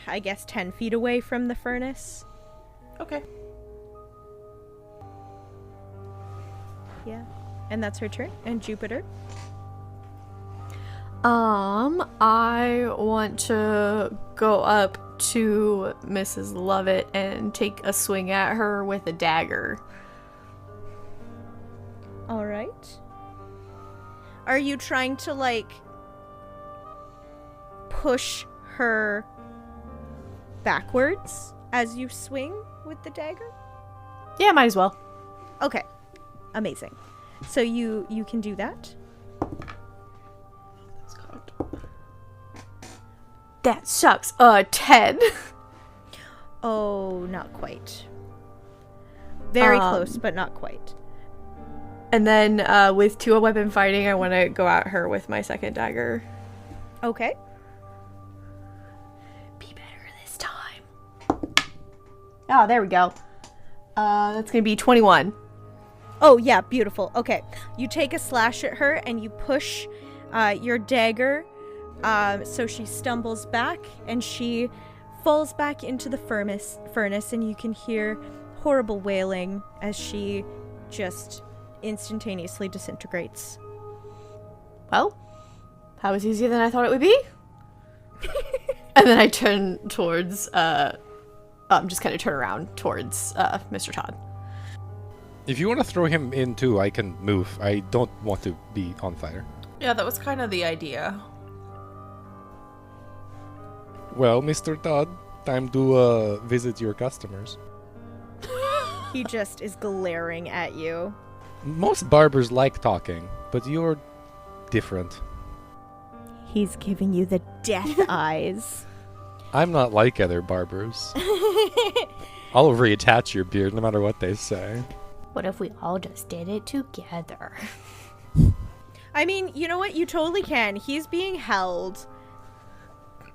I guess, 10 feet away from the furnace. Okay. Yeah. And that's her turn. And Jupiter. I want to go up to Mrs. Lovett and take a swing at her with a dagger. All right. Are you trying to like push her backwards as you swing with the dagger? Yeah, might as well. Okay. Amazing. So you can do that. That sucks. 10. Oh, not quite. Very Um, close, but not quite. And then with 2 weapon fighting, I want to go at her with my second dagger. Okay. Be better this time. Oh, there we go. That's going to be 21. Oh, yeah, beautiful. Okay. You take a slash at her and you push your dagger so she stumbles back and she falls back into the furnace, and you can hear horrible wailing as she just instantaneously disintegrates. Well, that was easier than I thought it would be. And then I turn towards, just kind of turn around towards Mr. Todd. If you want to throw him in too, I can move. I don't want to be on fire. Yeah, that was kind of the idea. Well, Mr. Todd, time to visit your customers. He just is glaring at you. Most barbers like talking, but you're different. He's giving you the death eyes. I'm not like other barbers. I'll reattach your beard no matter what they say. What if we all just did it together? I mean, you know what? You totally can. He's being held.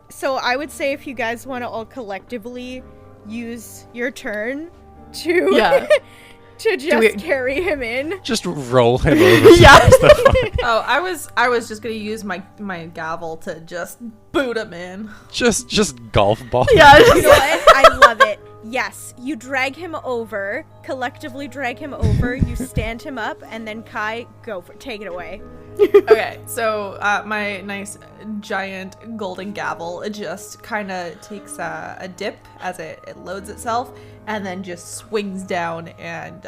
So I would say if you guys want to all collectively use your turn to to just carry him in. Just roll him over. Oh, I was just gonna use my gavel to just boot him in. Just golf ball. Yeah. You know what? I love it. Yes, you drag him over, collectively drag him over, you stand him up, and then Kai, take it away. Okay, so my nice giant golden gavel, it just kind of takes a dip as it loads itself, and then just swings down and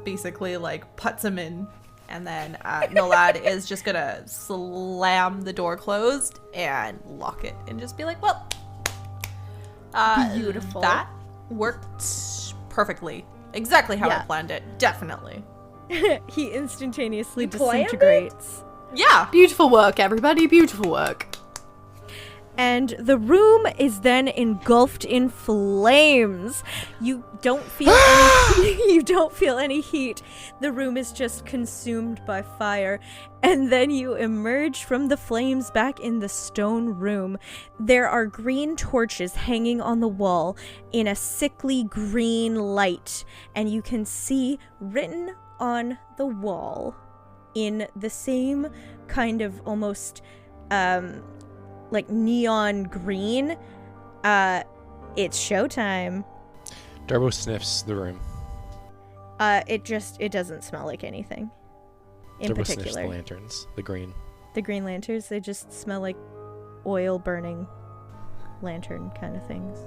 basically like puts him in. And then Nolad is just gonna slam the door closed and lock it and just be like, well, Beautiful. That worked perfectly. Exactly how Yeah. I planned it. Definitely. He instantaneously planned it? disintegrates. Yeah. Beautiful work, everybody. Beautiful work. And the room is then engulfed in flames. You don't feel any heat. The room is just consumed by fire. And then you emerge from the flames back in the stone room. There are green torches hanging on the wall in a sickly green light. And you can see written on the wall in the same kind of almost like neon green, it's showtime. Darbo sniffs the room. It doesn't smell like anything in Darbo sniffs particular. the lanterns, the green. The green lanterns, they just smell like oil burning lantern kind of things.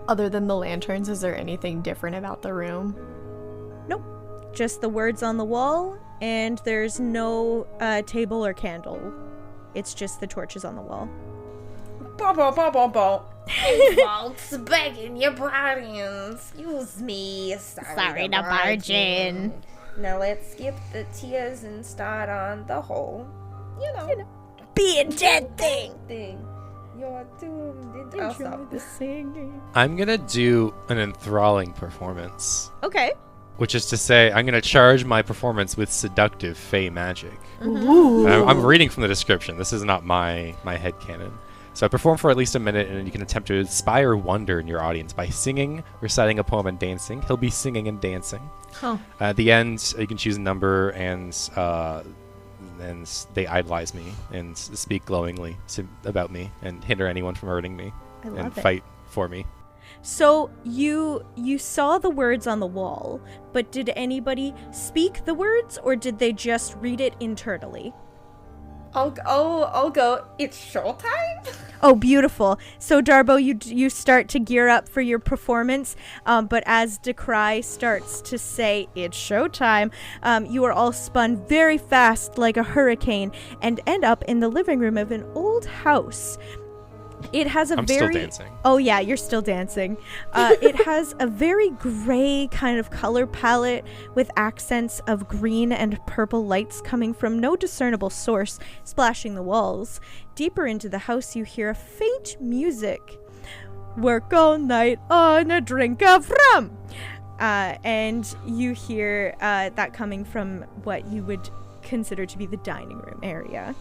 Other than the lanterns, is there anything different about the room? Nope, just the words on the wall, and there's no table or candle. It's just the torches on the wall. Vaults begging your pardon. Excuse me. Sorry to barge in. Now let's skip the tears and start on the whole. You know. Be a dead thing. You're doomed. I'll stop this. Singing. I'm gonna do an enthralling performance, Okay. which is to say, I'm gonna charge my performance with seductive fey magic. Ooh. I'm reading from the description. This is not my headcanon. So I perform for at least a minute, and you can attempt to inspire wonder in your audience by singing, reciting a poem, and dancing. He'll be singing and dancing. Oh. At the end, you can choose a number, and they idolize me and speak glowingly about me and hinder anyone from hurting me I and love it. fight for me. So you saw the words on the wall, but did anybody speak the words, or did they just read it internally? I'll go. It's showtime. Oh, beautiful. So Darbo, you start to gear up for your performance, but as Decry starts to say it's showtime, you are all spun very fast like a hurricane and end up in the living room of an old house. It has a I'm still dancing. Oh yeah, you're still dancing. It has a very gray kind of color palette with accents of green and purple lights coming from no discernible source, splashing the walls. Deeper into the house, you hear a faint music. Work all night on a drink of rum. And you hear that coming from what you would consider to be the dining room area.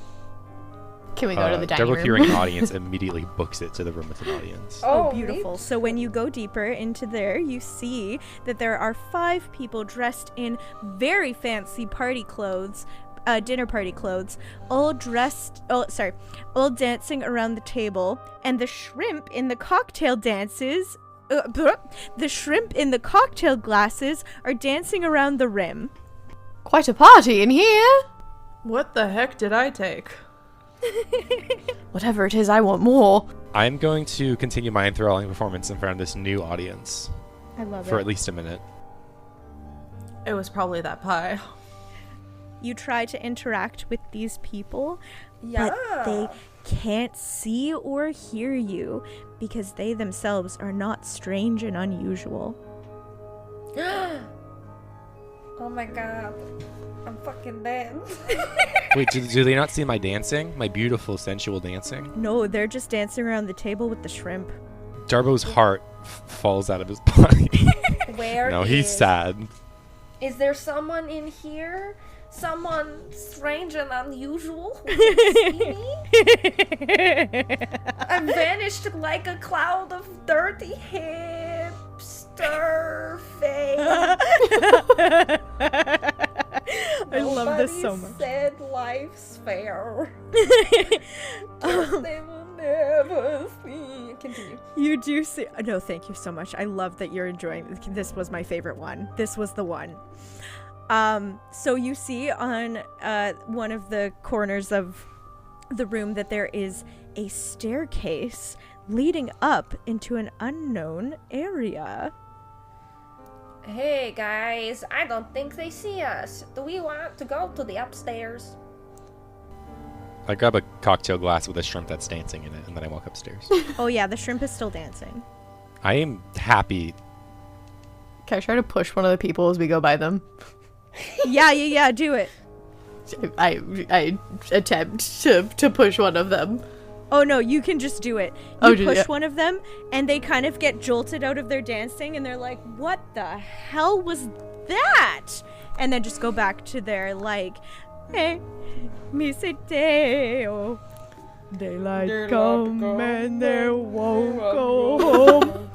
Can we go to the dining Darbo room? hearing an audience immediately books it to the room with an audience. Oh, beautiful. So when you go deeper into there, you see that there are 5 people dressed in very fancy party clothes, dinner party clothes, all dancing around the table, and the shrimp in the cocktail dances, the shrimp in the cocktail glasses are dancing around the rim. Quite a party in here. What the heck did I take? Whatever it is, I want more. I'm going to continue my enthralling performance in front of this new audience I love for it. at least a minute. It was probably that pie. You try to interact with these people, Yeah. but they can't see or hear you because they themselves are not strange and unusual. Oh my god. I'm fucking dead. Wait, do they not see my dancing? My beautiful, sensual dancing? No, they're just dancing around the table with the shrimp. Darbo's heart falls out of his body. Where No, he's sad. Is there someone in here? Someone strange and unusual who can see me? I vanished like a cloud of dirty hipster face. I love this so Nobody much. said life's fair. 'Cause they will never see. Continue. You do see. No, thank you so much. I love that you're enjoying. This was my favorite one. This was the one. So you see on one of the corners of the room that there is a staircase leading up into an unknown area. Hey guys, I don't think they see us. Do we want to go to the upstairs? I grab a cocktail glass with a shrimp that's dancing in it, and then I walk upstairs. Oh yeah, the shrimp is still dancing. I am happy. Can I try to push one of the people as we go by them? Yeah, do it. I attempt to push one of them. Oh no, you can just do it. Oh, You push yeah. one of them, and they kind of get jolted out of their dancing, and they're like, "What the hell was that?" And then just go back to their like, "Hey, mi se teo, daylight come and they won't go home."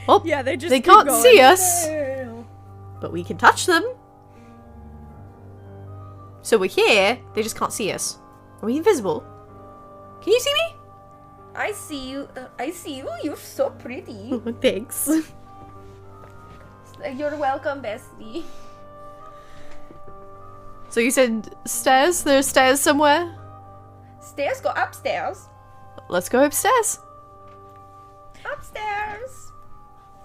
Well, Yeah, they just they keep can't going. see us, but we can touch them. So we're here, they just can't see us. Are we invisible? Can you see me? I see you. I see you. You're so pretty. Thanks. You're welcome, bestie. So you said stairs? There's stairs somewhere? Stairs, go upstairs. Let's go upstairs. Upstairs.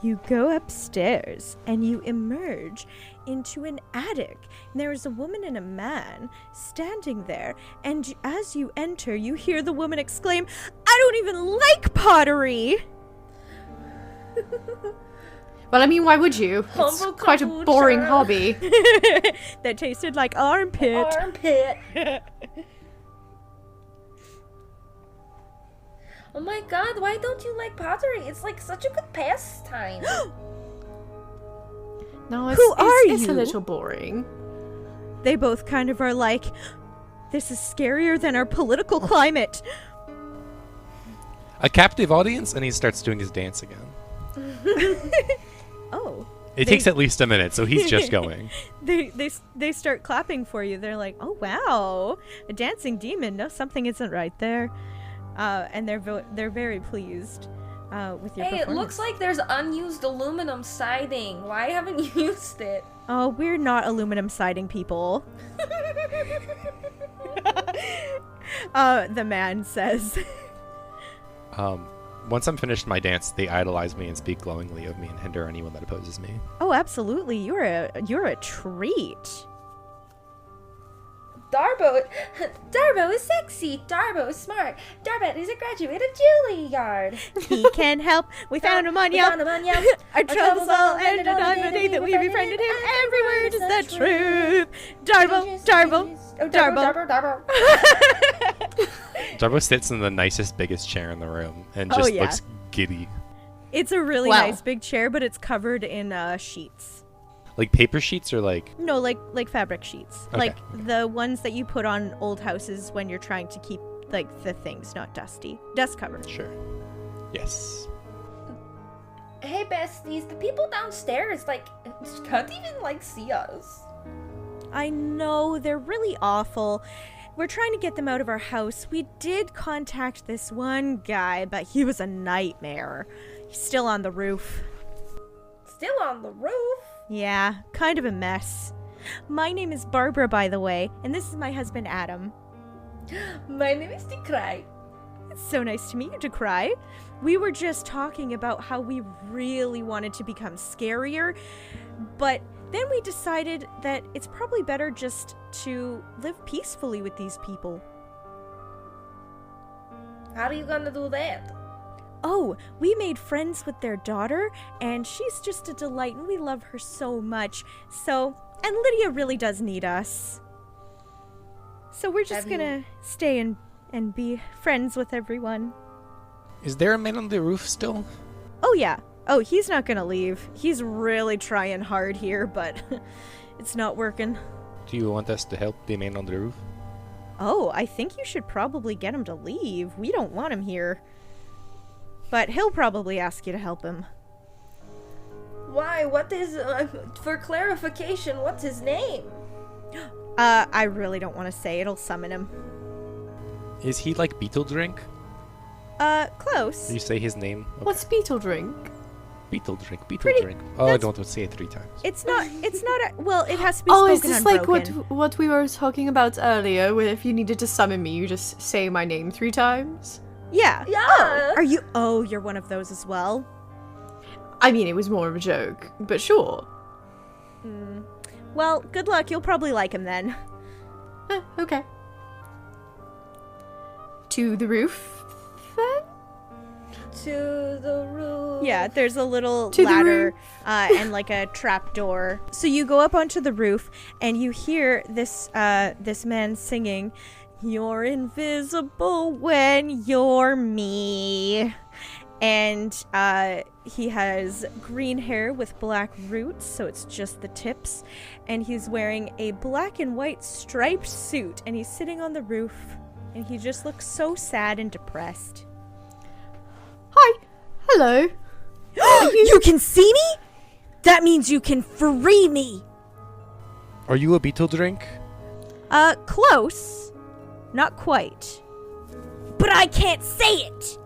You go upstairs and you emerge into an attic. And there is a woman and a man standing there. And as you enter, you hear the woman exclaim, "I don't even like pottery!" Well, I mean, why would you? It's Humble quite a kombucha. boring hobby. That tasted like armpit. Armpit. Oh my god, why don't you like pottery? It's like such a good pastime. No, Who are it's a you? little boring. They both kind of are like, "This is scarier than our political climate." A captive audience, and he starts doing his dance again. Oh. It takes at least a minute, so he's just going. They start clapping for you. They're like, "Oh wow, a dancing demon! No, something isn't right there," and they're very pleased with your Hey, it performance. looks like there's unused aluminum siding. Why haven't you used it? Oh, we're not aluminum siding people. The man says. Once I'm finished my dance, they idolize me and speak glowingly of me and hinder anyone that opposes me. "Oh, absolutely! You're a treat." Darbo is sexy. Darbo is smart. Darbo is a graduate of Juilliard. He can help. We found him on Yelp. Our troubles all ended on the day that we befriended him. Every word is the truth. Darbo. Darbo. Darbo sits in the nicest, biggest chair in the room and Oh, just yeah. looks giddy. It's a really Wow. nice big chair, but it's covered in sheets. Like paper sheets or like... No, like fabric sheets. Okay, Like the ones that you put on old houses when you're trying to keep like the things, not dusty. Dust covered. Sure. Yes. Hey, besties, the people downstairs, like, can't even, like, see us. I know, they're really awful. We're trying to get them out of our house. We did contact this one guy, but he was a nightmare. He's still on the roof. Still on the roof? Yeah, kind of a mess. My name is Barbara, by the way, and this is my husband, Adam. My name is Decry. It's so nice to meet you, Decry. We were just talking about how we really wanted to become scarier, but then we decided that it's probably better just to live peacefully with these people. How are you gonna do that? Oh, we made friends with their daughter, and she's just a delight, and we love her so much. And Lydia really does need us. So we're just gonna stay and be friends with everyone. Is there a man on the roof still? Oh, yeah. Oh, he's not gonna leave. He's really trying hard here, but it's not working. Do you want us to help the man on the roof? Oh, I think you should probably get him to leave. We don't want him here. But he'll probably ask you to help him. Why? What is, for clarification, what's his name? I really don't want to say. It'll summon him. Is he like Beetle Drink? Close. You say his name? Okay. What's beetle drink? Beetle Drink? Beetle Pretty- Drink. Oh, that's- don't say it 3 times. It's not well, it has to be Oh, spoken is this like unbroken. what we were talking about earlier, where if you needed to summon me, you just say my name 3 times? Yeah. Yeah. You're one of those as well? I mean, it was more of a joke, but sure. Well, good luck. You'll probably like him then. Okay. To the roof, then? To the roof. Yeah, there's a little To the ladder roof. and like a trap door. So you go up onto the roof and you hear this man singing, "You're invisible when you're me." And he has green hair with black roots, so it's just the tips. And he's wearing a black and white striped suit, and he's sitting on the roof. And he just looks so sad and depressed. Hi. Hello. You can see me? That means you can free me. Are you a Beetle Drink? Close. Not quite. But I can't say it.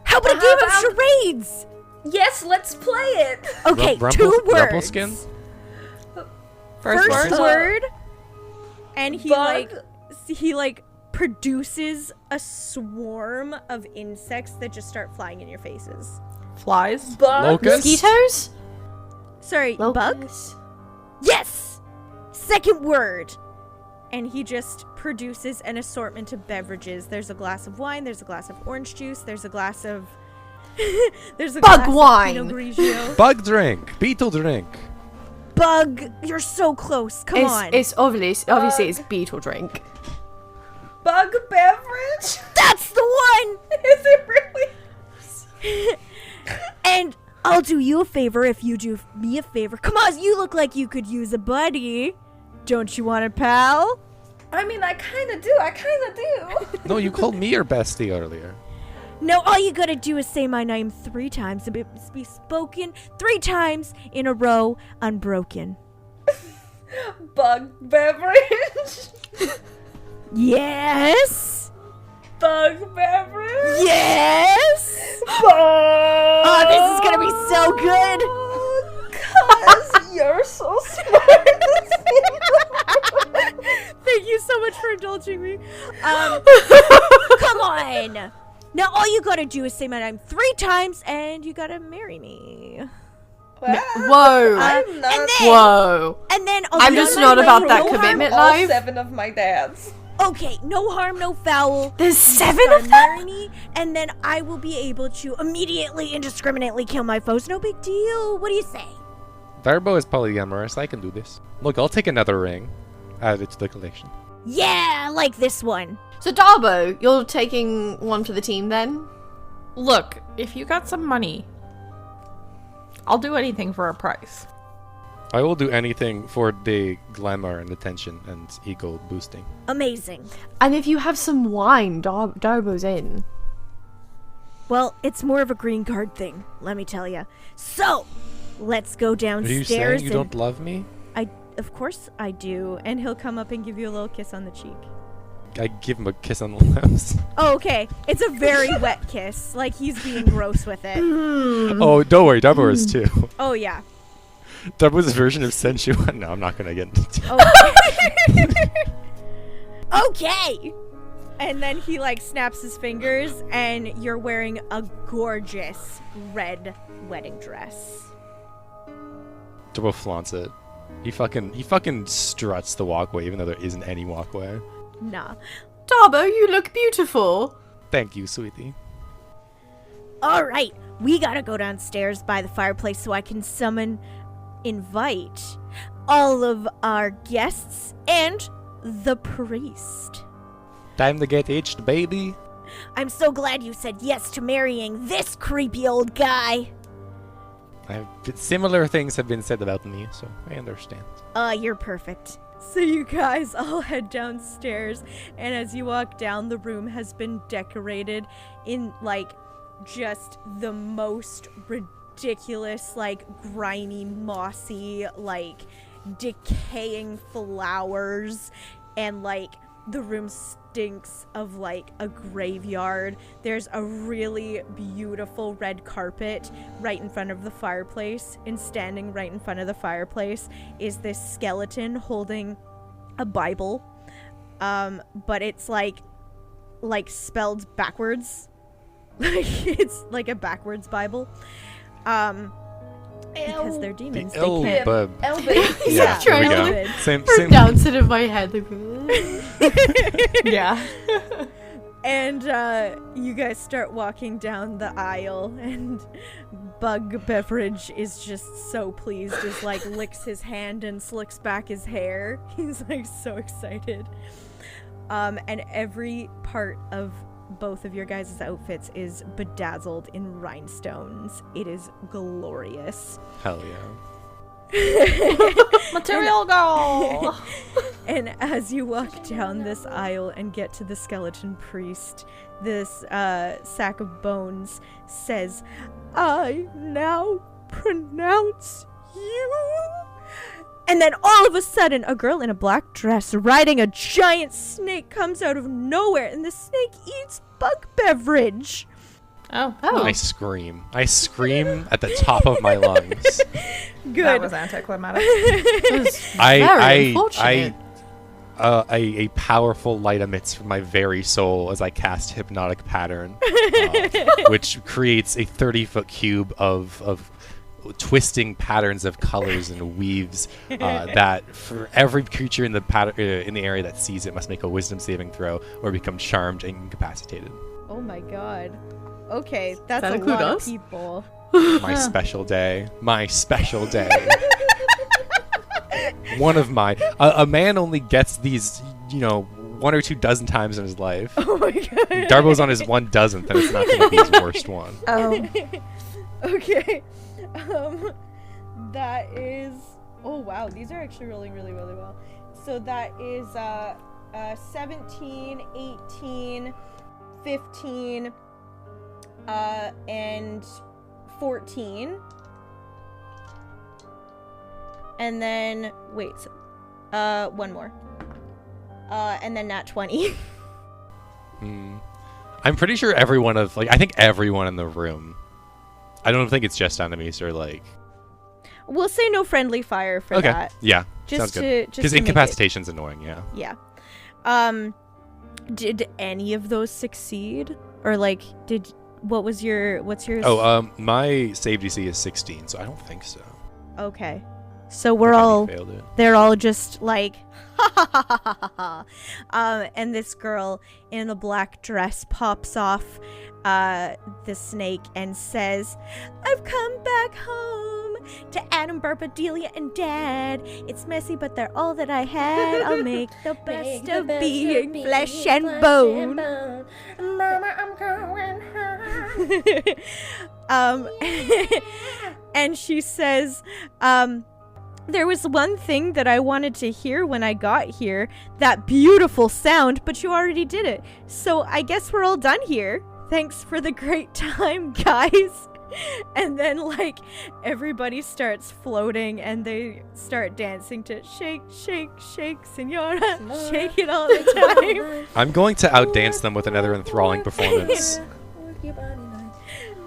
How about a game of charades? Yes, let's play it. Okay, Rumple- 2 words. Rumpelstiltskin? First word. And he Bug. like produces a swarm of insects that just start flying in your faces. Flies. Bug. Locust? Mosquitoes? Sorry, bug? Locusts? Yes! Second word. And he just produces an assortment of beverages. There's a glass of wine, there's a glass of orange juice, there's a glass of there's a Bug glass wine. of Pinot Grigio. Bug Drink. Beetle Drink. Bug, you're so close. Come on. It's obviously it's beetle drink. Bug beverage. That's the one. Is it really? And I'll do you a favor if you do me a favor. Come on, you look like you could use a buddy. Don't you want a pal? I mean, I kind of do. No, you called me your bestie earlier. No, all you gotta do is say my name 3 times. It must be spoken 3 times in a row, unbroken. Bug beverage. Yes. Bug beverage. Yes. Bug. Oh, this is gonna be so good. Cause you're so smart. Thank you so much for indulging me. Come on. Now all you gotta do is say my name 3 times, and you gotta marry me. Whoa. I'm not. and then- Whoa. And then I'm just not about that No commitment harm, all life. 7 of my dads. Okay, no harm, no foul. There's You just 7 gotta of them? marry me, and then I will be able to immediately, indiscriminately kill my foes. No big deal. What do you say? Varbo is polyamorous. I can do this. Look, I'll take another ring. Add it to the collection. Yeah, like this one. So Darbo, you're taking one for the team then? Look, if you got some money, I'll do anything for a price. I will do anything for the glamour and attention and ego boosting. Amazing. And if you have some wine, Darbo's in. Well, it's more of a green card thing, let me tell you. So, let's go Are downstairs. you saying you don't love me? Of course I do. And he'll come up and give you a little kiss on the cheek. I give him a kiss on the lips. Oh, okay. It's a very wet kiss. Like he's being gross with it. Oh, don't worry, Darbo is too. Oh, yeah. Darbo's version of sensual. No, I'm not gonna get into Okay. Okay. And then he like snaps his fingers, and you're wearing a gorgeous red wedding dress. Darbo flaunts it. He fucking struts the walkway, even though there isn't any walkway. Nah. Darbo, you look beautiful. Thank you, sweetie. All right, we gotta go downstairs by the fireplace so I can invite all of our guests and the priest. Time to get hitched, baby. I'm so glad you said yes to marrying this creepy old guy. Similar things have been said about me, so I understand. You're perfect. So you guys all head downstairs, and as you walk down, the room has been decorated in, like, just the most ridiculous, like, grimy, mossy, like, decaying flowers, and, like, the room stinks of, like, a graveyard. There's a really beautiful red carpet right in front of the fireplace, and standing right in front of the fireplace is this skeleton holding a Bible, but it's like spelled backwards. Like, it's like a backwards Bible. Because they're demons. They can't. Yeah, Trying there we to go. Same. pronounce it in my head. Yeah. And you guys start walking down the aisle, and Bug Beverage is just so pleased, is like licks his hand and slicks back his hair. He's like so excited. And every part of both of your guys' outfits is bedazzled in rhinestones. It is glorious. Hell yeah. Material girl. And as you walk down this aisle and get to the skeleton priest, this sack of bones says, "I now pronounce you." And then all of a sudden, a girl in a black dress riding a giant snake comes out of nowhere, and the snake eats Bug Beverage. Oh. I scream at the top of my lungs. Good. That was anticlimactic. A powerful light emits from my very soul as I cast Hypnotic Pattern, which creates a 30-foot cube of twisting patterns of colors and weaves that for every creature in the in the area that sees it must make a wisdom saving throw or become charmed and incapacitated. Oh my god. Okay, that's That a include lot us? of people. My special day. My special day. One of my. A man only gets these, 1 or 2 dozen times in his life. Oh my god. Darbo's on his 1,000th, and it's not going to be his worst one. Oh. Okay. That is... Oh, wow. These are actually rolling really, really well. So that is 17, 18, 15, and 14. And then... Wait. One more. And then nat 20. I'm pretty sure everyone I think everyone in the room. I don't think it's just enemies or like. We'll say no friendly fire for Okay. that. Yeah. Just sounds good. Because Because incapacitation's annoying. Yeah. Yeah. Did any of those succeed? Or like, what's yours? Oh, my save DC is 16, so I don't think so. Okay. So Failed it. they're all just like, ha ha ha ha ha ha. And this girl in a black dress pops off the snake and says, "I've come back home to Adam, Barbara, Delia, and Dad. It's messy, but they're all that I had. I'll make the best of being flesh and bone." Mama, I'm going home. And she says, There was one thing that I wanted to hear when I got here, that beautiful sound, but you already did it. So I guess we're all done here. Thanks for the great time, guys. And then, like, everybody starts floating and they start dancing to shake, shake, shake, senora, shake it all the time. I'm going to outdance them with another enthralling performance.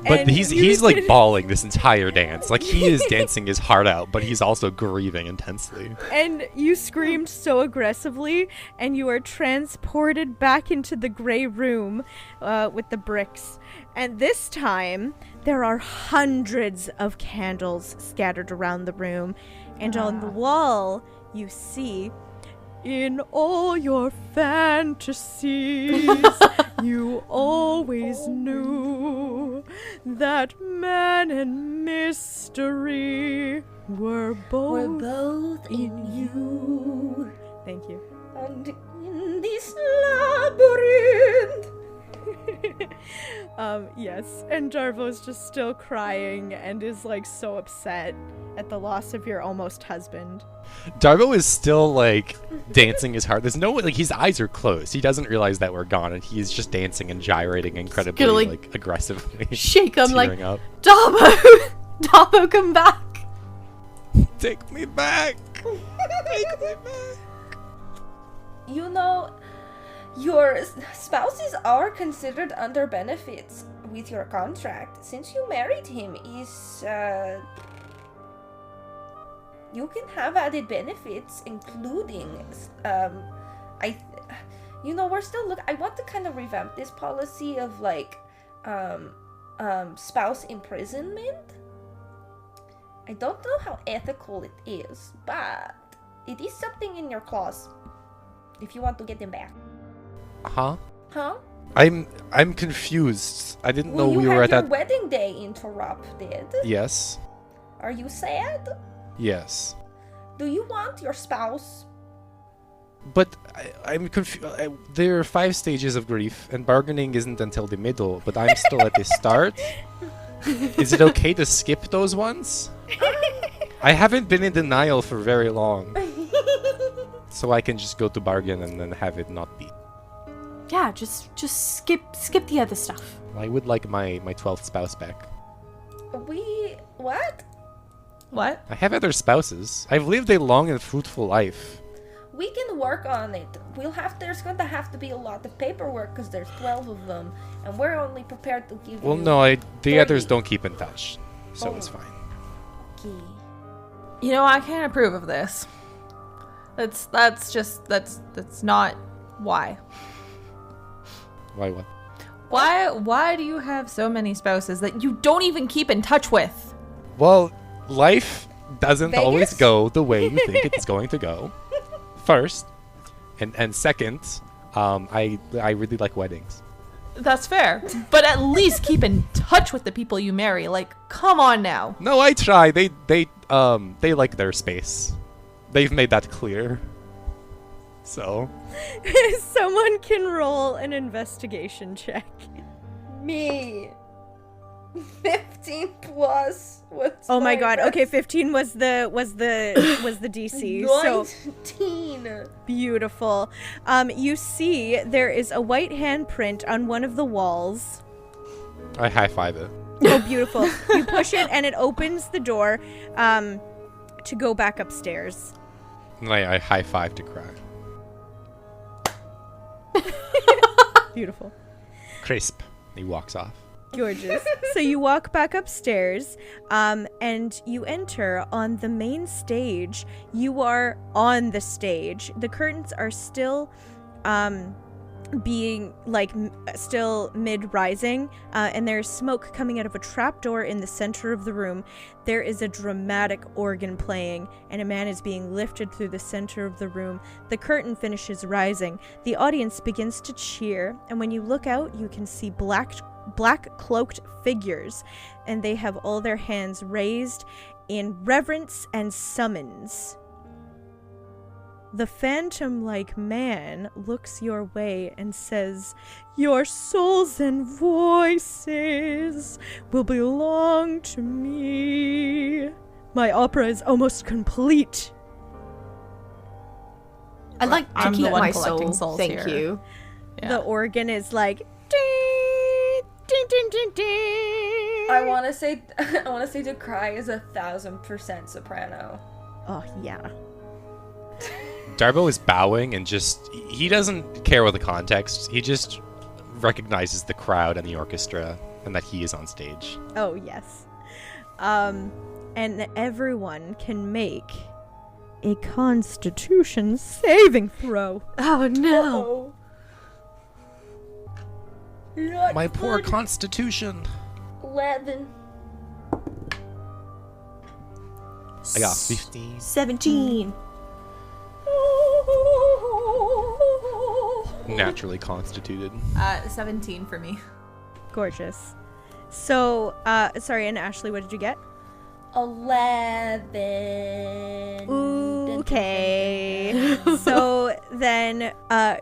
But And he's you like can- bawling this entire dance. Like, he is dancing his heart out, but he's also grieving intensely. And you screamed so aggressively, and you are transported back into the gray room with the bricks. And this time, there are hundreds of candles scattered around the room. And on the wall, you see, in all your fantasies, you always knew that man and mystery were both in you. Thank you. And in this labyrinth. Yes, and Darvo's just still crying and is like so upset at the loss of your almost husband. Darvo is still, like, dancing his heart. There's no, like, his eyes are closed. He doesn't realize that we're gone, and he's just dancing and gyrating incredibly, gonna, like, like, aggressively. Shake him like, tearing up. Dabo! Dabo, come back! Take me back! Take me back! You know, your spouses are considered under benefits with your contract. Since you married him, you can have added benefits, including, we're still I want to kind of revamp this policy of, like, spouse imprisonment. I don't know how ethical it is, but it is something in your clause if you want to get them back. Huh? Huh? I'm confused. I didn't know Well, we you were had at your that. wedding day interrupted. Yes. Are you sad? Yes. Do you want your spouse? But I'm confused. There are 5 stages of grief, and bargaining isn't until the middle, but I'm still at the start. Is it okay to skip those ones? I haven't been in denial for very long. So I can just go to bargain and then have it not be. Yeah, just skip the other stuff. I would like my 12th spouse back. What? What? I have other spouses. I've lived a long and fruitful life. We can work on it. There's going to have to be a lot of paperwork because there's 12 of them, and we're only prepared to give Well, you... no, the 30. others don't keep in touch, so it's fine. Okay. You know, I can't approve of this. That's not why. Why what? Why do you have so many spouses that you don't even keep in touch with? Well, life doesn't Vegas? always go the way you think it's going to go. First, and second, I really like weddings. That's fair. But at least keep in touch with the people you marry. Like, come on now. No, I try. They like their space. They've made that clear. So, Someone can roll an investigation check. Me. 15 plus. What's Oh my god. best? Okay, 15 was the DC. So 19. beautiful. You see there is a white handprint on one of the walls. I high five it. Oh, beautiful. You push it and it opens the door to go back upstairs. And I high five to cry. Beautiful. Crisp. He walks off. Gorgeous. So you walk back upstairs, and you enter on the main stage. You are on the stage. The curtains are still, being still mid-rising, and there's smoke coming out of a trapdoor in the center of the room. There is a dramatic organ playing, and a man is being lifted through the center of the room. The curtain finishes rising. The audience begins to cheer, and when you look out, you can see black cloaked figures, and they have all their hands raised in reverence and summons. The phantom-like man looks your way and says, "Your souls and voices will belong to me. My opera is almost complete. I'd like to I'm the keep one my collecting soul. souls Thank here. you. Yeah. The organ is like ding, ding, ding, ding, ding. I want to say Decry is 1,000% soprano. Oh yeah. Darbo is bowing and he doesn't care what the context. He just recognizes the crowd and the orchestra and that he is on stage. Oh yes. And everyone can make a Constitution saving throw. Oh no. My poor constitution. 11. I got 15. 17. Naturally constituted. 17 for me. Gorgeous. So, sorry, and Ashley, what did you get? 11. Okay. So then,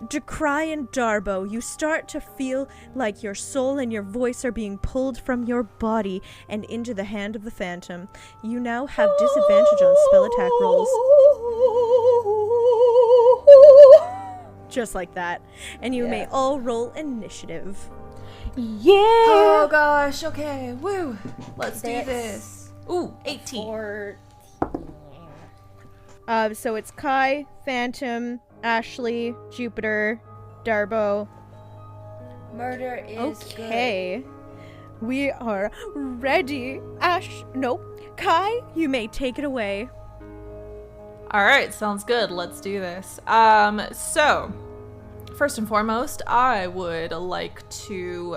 Decry and Darbo, you start to feel like your soul and your voice are being pulled from your body and into the hand of the Phantom. You now have disadvantage on spell attack rolls. Just like that. And you may all roll initiative. Yeah. Oh gosh, okay. Woo. Let's do That's this. Ooh, 18. Or So it's Kai, Phantom, Ashley, Jupiter, Darbo. murder is Okay. We are ready. Kai, you may take it away. All right, sounds good. Let's do this. So first and foremost, I would like to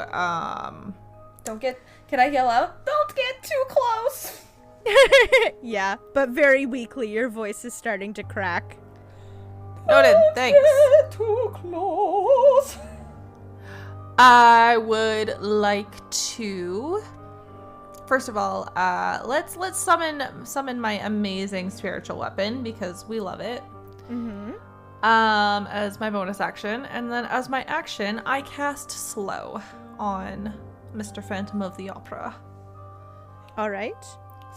Can I yell out? Don't get too close. Yeah, but very weakly, your voice is starting to crack. noted. Thanks. Get too close. I would like to first of all, let's summon my amazing spiritual weapon because we love it. Mm-hmm. As my bonus action, and then as my action, I cast slow on Mr. Phantom of the Opera. All right.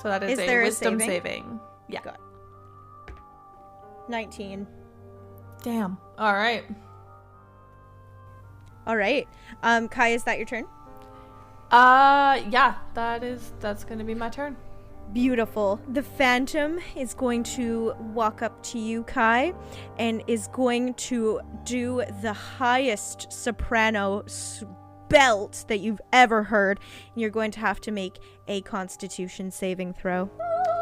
So that is Is there a wisdom saving? saving. Yeah. Good. 19. Damn. All right. All right. Kai, is that your turn? Yeah, that's gonna be my turn. Beautiful. The Phantom is going to walk up to you, Kai, and is going to do the highest soprano belt that you've ever heard. You're going to have to make a Constitution saving throw.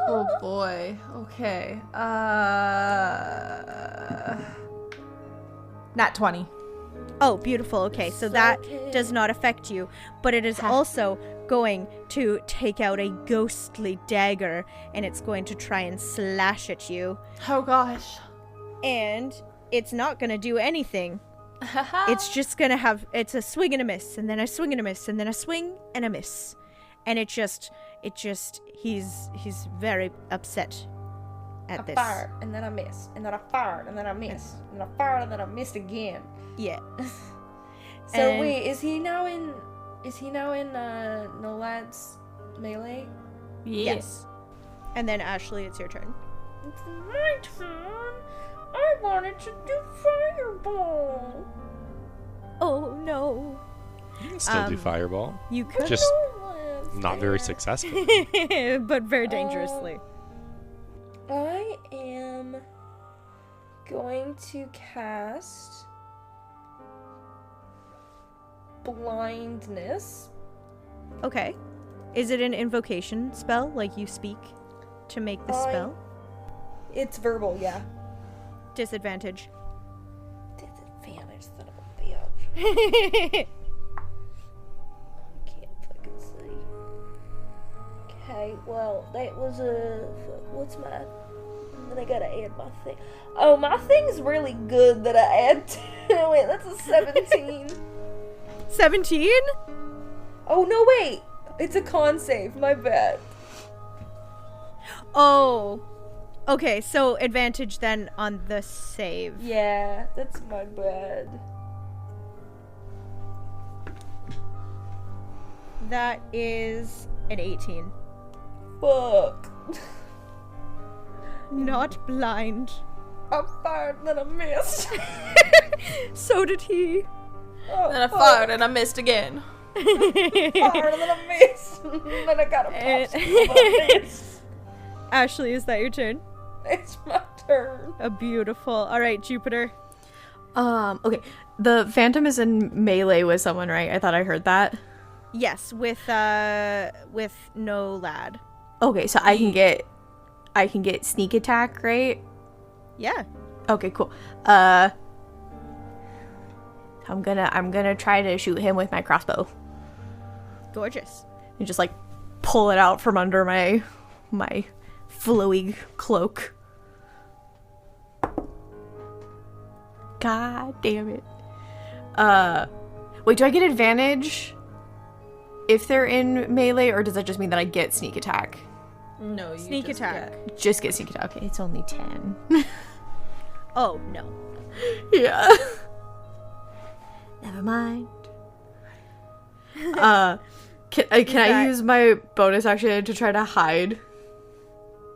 Oh boy. Okay. Nat 20. Oh, beautiful. Okay, so that does not affect you, but it is also going to take out a ghostly dagger, and it's going to try and slash at you. Oh gosh. And it's not going to do anything. It's just going to have, it's a swing and a miss, and then a swing and a miss, and then a swing and a miss. And he's very upset at I this. fired, and then I missed, and then I fired, and then I missed, and then I fired, and then I missed again. Yeah. So And- wait, is he now in Nolad's melee? Yes. And then Ashley, it's your turn. It's my turn. I wanted to do fireball. Oh no. You can still do fireball. You could, Just not very successful. but very dangerously. I am going to cast blindness. Okay. Is it an invocation spell, like you speak to make the spell? It's verbal, yeah. Disadvantage. Disadvantage, son of a bitch. Can't fucking see. Okay, well, that was what's my... Then I gotta add my thing. Oh, my thing's really good that I add to it. That's a 17. 17? Oh, no, wait. It's a con save. My bad. Oh. Okay, so advantage then on the save. Yeah, that's my bad. That is an 18. Fuck. not blind. I fired and then I missed. So did he. Then I fired and I missed again. Fired and then I missed. And then I got a popsicle and I missed. Ashley, is that your turn? It's my turn. Beautiful. All right, Jupiter. Okay. The Phantom is in melee with someone, right? I thought I heard that. Yes, with no lad. Okay, so I can get sneak attack, right? Yeah. Okay, cool. I'm gonna try to shoot him with my crossbow Gorgeous. and just like pull it out from under my flowy cloak. God damn it. Wait, do I get advantage if they're in melee, or does that just mean that I get sneak attack? No, you Sneak just attack. get- Just get sneak attack. Okay, it's only 10. Oh, no. Yeah. Never mind. Can I use my bonus action to try to hide?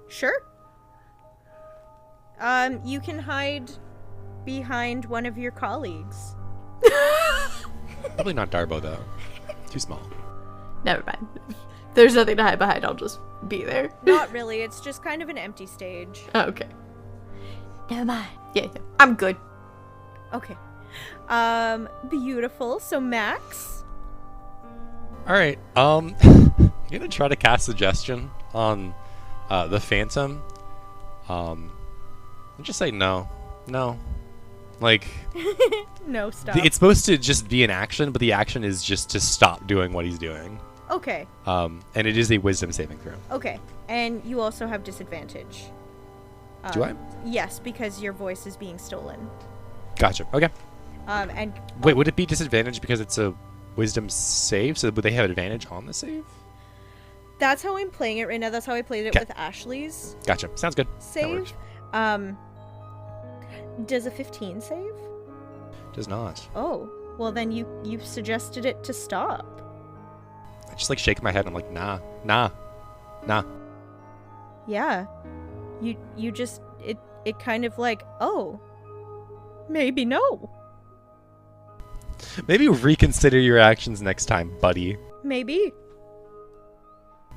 Sure. You can hide behind one of your colleagues. Probably not Darbo though. Too small. Never mind. There's nothing to hide behind. I'll just be there. Not really. It's just kind of an empty stage. Oh, okay. Never mind. Yeah, I'm good. Okay. Beautiful. So Max. All right. I'm gonna try to cast suggestion on the Phantom. I'll just say no. Like, No, stop. it's supposed to just be an action, but the action is just to stop doing what he's doing. Okay. And it is a wisdom saving throw. Okay. And you also have disadvantage. Do I? Yes, because your voice is being stolen. Gotcha. Okay. And Wait, would it be disadvantage because it's a wisdom save? So would they have advantage on the save? that's how I'm playing it right now. That's how I played it 'Kay. with Ashley's Gotcha. Sounds good. That save. works. Does a 15 save? Does not. Oh, well then you've suggested it to stop. I just like shake my head. I'm like, nah. Yeah. You just it kind of like, oh, maybe no. Maybe reconsider your actions next time, buddy. Maybe.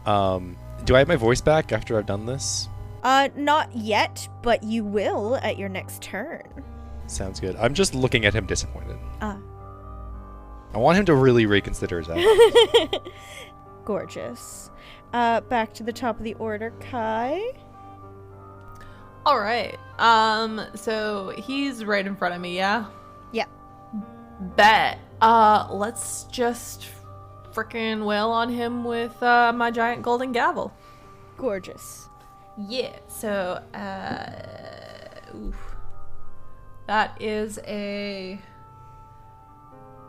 Do I have my voice back after I've done this? Not yet, but you will at your next turn. Sounds good. I'm just looking at him disappointed. Ah. I want him to really reconsider his actions. Gorgeous. Back to the top of the order, Kai. All right. So he's right in front of me, yeah? Yeah. Bet. Let's just frickin' wail on him with my giant golden gavel. Gorgeous. Yeah. So, oof. That is a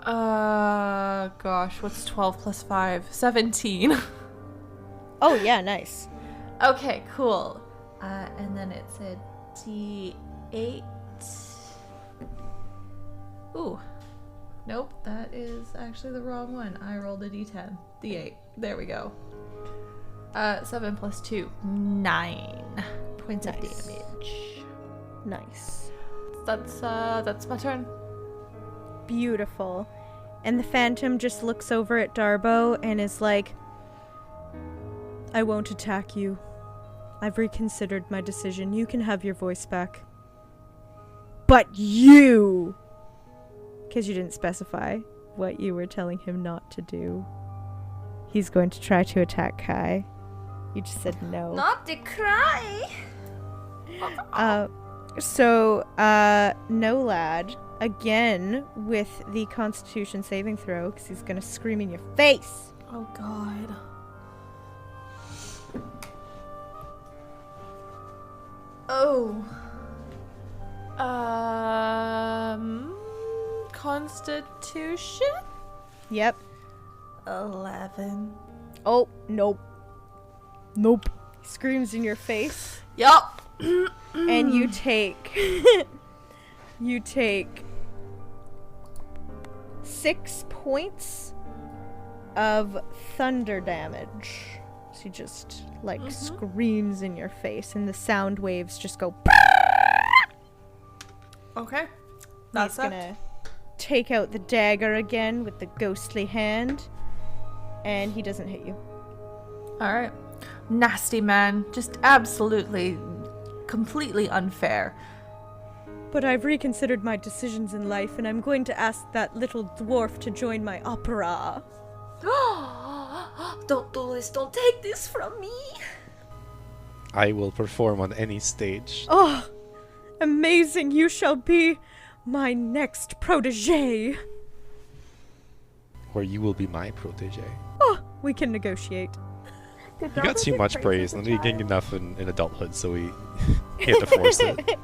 gosh, what's 12 plus 5? 17. Oh yeah, nice. Okay, cool. And then it's a D8. Ooh. Nope, that is actually the wrong one. I rolled a D10. D8. There we go. 7 plus 2. 9 points of Nice. damage. Nice. That's my turn. Beautiful. And the Phantom just looks over at Darbo and is like, I won't attack you. I've reconsidered my decision. You can have your voice back. But you! Because you didn't specify what you were telling him not to do. He's going to try to attack Kai. You just said no. Not to cry. No lad, again with the Constitution saving throw, because he's going to scream in your face. Oh god. Oh. Constitution? Yep. 11. Oh, nope. Nope. He screams in your face. Yup. And you take... you take 6 points of thunder damage. So He just, like, screams in your face, and the sound waves just go... Okay. He's gonna take out the dagger again with the ghostly hand, and he doesn't hit you. Alright. Nasty man. Just absolutely, completely unfair. But I've reconsidered my decisions in life, and I'm going to ask that little dwarf to join my opera. Don't do this. Don't take this from me. I will perform on any stage. Oh, amazing. You shall be my next protege. Or you will be my protege. Oh, we can negotiate. You got too much praise, and then you gained enough in adulthood, so we had to force it.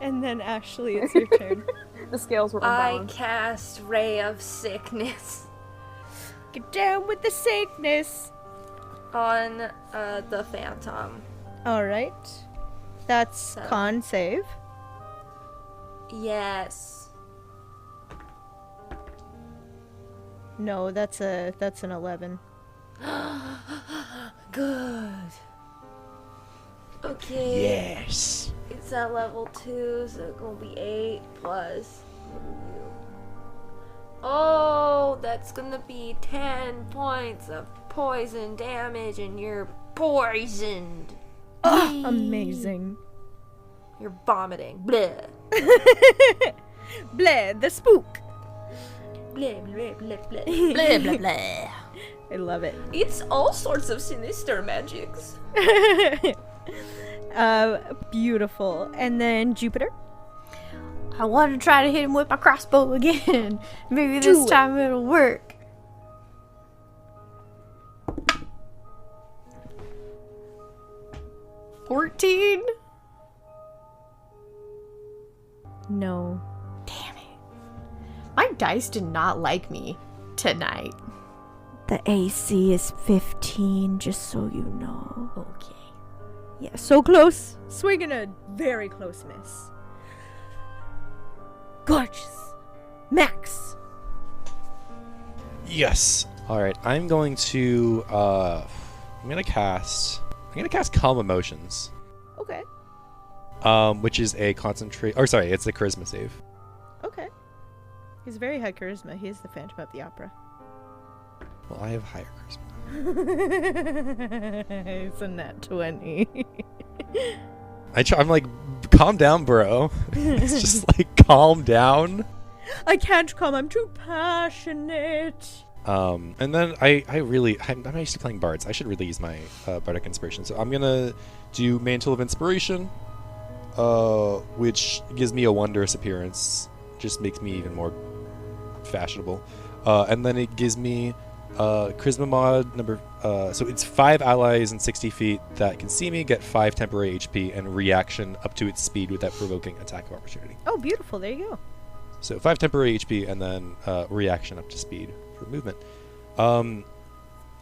And then Ashley, it's your turn. The scales were I unbalanced. cast Ray of Sickness Get down with the sickness. on the Phantom. All right. That's So- con save. Yes. No, that's an 11. Good. Okay. Yes. It's at level 2, so it's gonna be 8 plus. Oh, that's gonna be 10 points of poison damage, and you're poisoned. Amazing. You're vomiting. Bleh. Bleh, the spook. Bleh, bleh, bleh, bleh. Blah, blah, blah. I love it. It's all sorts of sinister magics. Beautiful. And then Jupiter. I want to try to hit him with my crossbow again. Maybe Do this it. time it'll work. $14? No. Damn it. My dice did not like me tonight. The AC is 15, just so you know. Okay. Yeah, so close. Swinging a very close miss. Gorgeous. Max. Yes. All right. I'm going to cast Calm Emotions, Okay. which is a concentrate. Or sorry, it's a charisma save. Okay. He's very high charisma. He is the Phantom of the Opera. Well, I have higher charisma. It's a nat 20. I'm like, calm down, bro. It's just like, calm down. I can't come. I'm too passionate. And then I'm used to playing bards. I should really use my bardic inspiration. So I'm gonna do Mantle of Inspiration, which gives me a wondrous appearance. Just makes me even more fashionable. And then it gives me charisma mod number. So it's 5 allies in 60 feet that can see me get 5 temporary HP and reaction up to its speed without provoking attack of opportunity. Oh, beautiful. There you go. So 5 temporary HP and then reaction up to speed for movement. And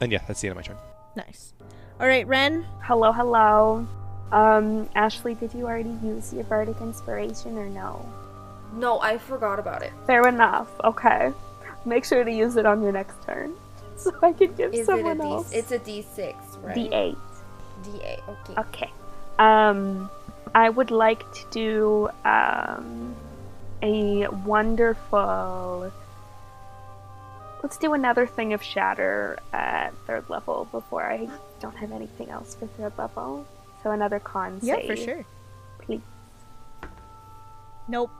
yeah, that's the end of my turn. Nice. All right, Ren. Hello, hello. Ashley, did you already use your bardic inspiration or no? No, I forgot about it. Fair enough. Okay. Make sure to use it on your next turn, so I can give Is it someone a else. It's a D6, right? D8. D8. Okay. Okay. I would like to do a wonderful. Let's do another thing of shatter at 3rd level before I don't have anything else for 3rd level. So another con Yeah, save. for sure. Please. Nope.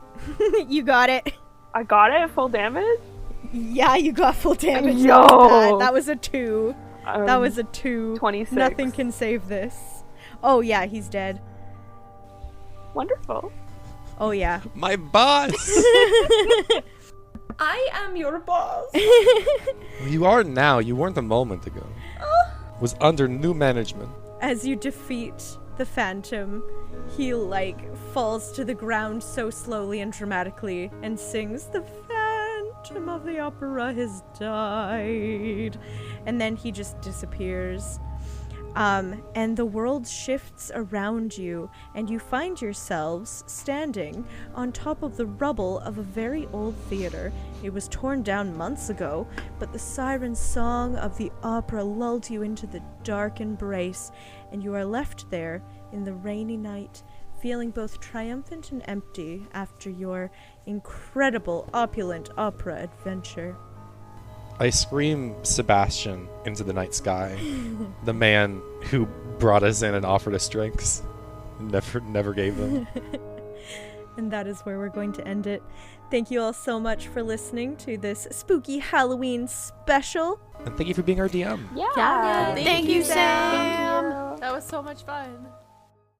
You got it. I got it. Full damage. Yeah, you got full damage. Yo! That was a 2. That was a 2. 26. Nothing can save this. Oh, yeah, he's dead. Wonderful. Oh, yeah. My boss! I am your boss. You are now. You weren't a moment ago. Was under new management. As you defeat the Phantom, he, falls to the ground so slowly and dramatically and sings, "The Phantom of the Opera has died." And then he just disappears. And the world shifts around you, and you find yourselves standing on top of the rubble of a very old theater. It was torn down months ago, but the siren song of the opera lulled you into the dark embrace, and you are left there in the rainy night, feeling both triumphant and empty after your incredible, opulent opera adventure. I scream Sebastian into the night sky, the man who brought us in and offered us drinks, never gave them. And that is where we're going to end it. Thank you all so much for listening to this spooky Halloween special. And thank you for being our DM. Yeah. Thank you, Sam. Thank you. That was so much fun.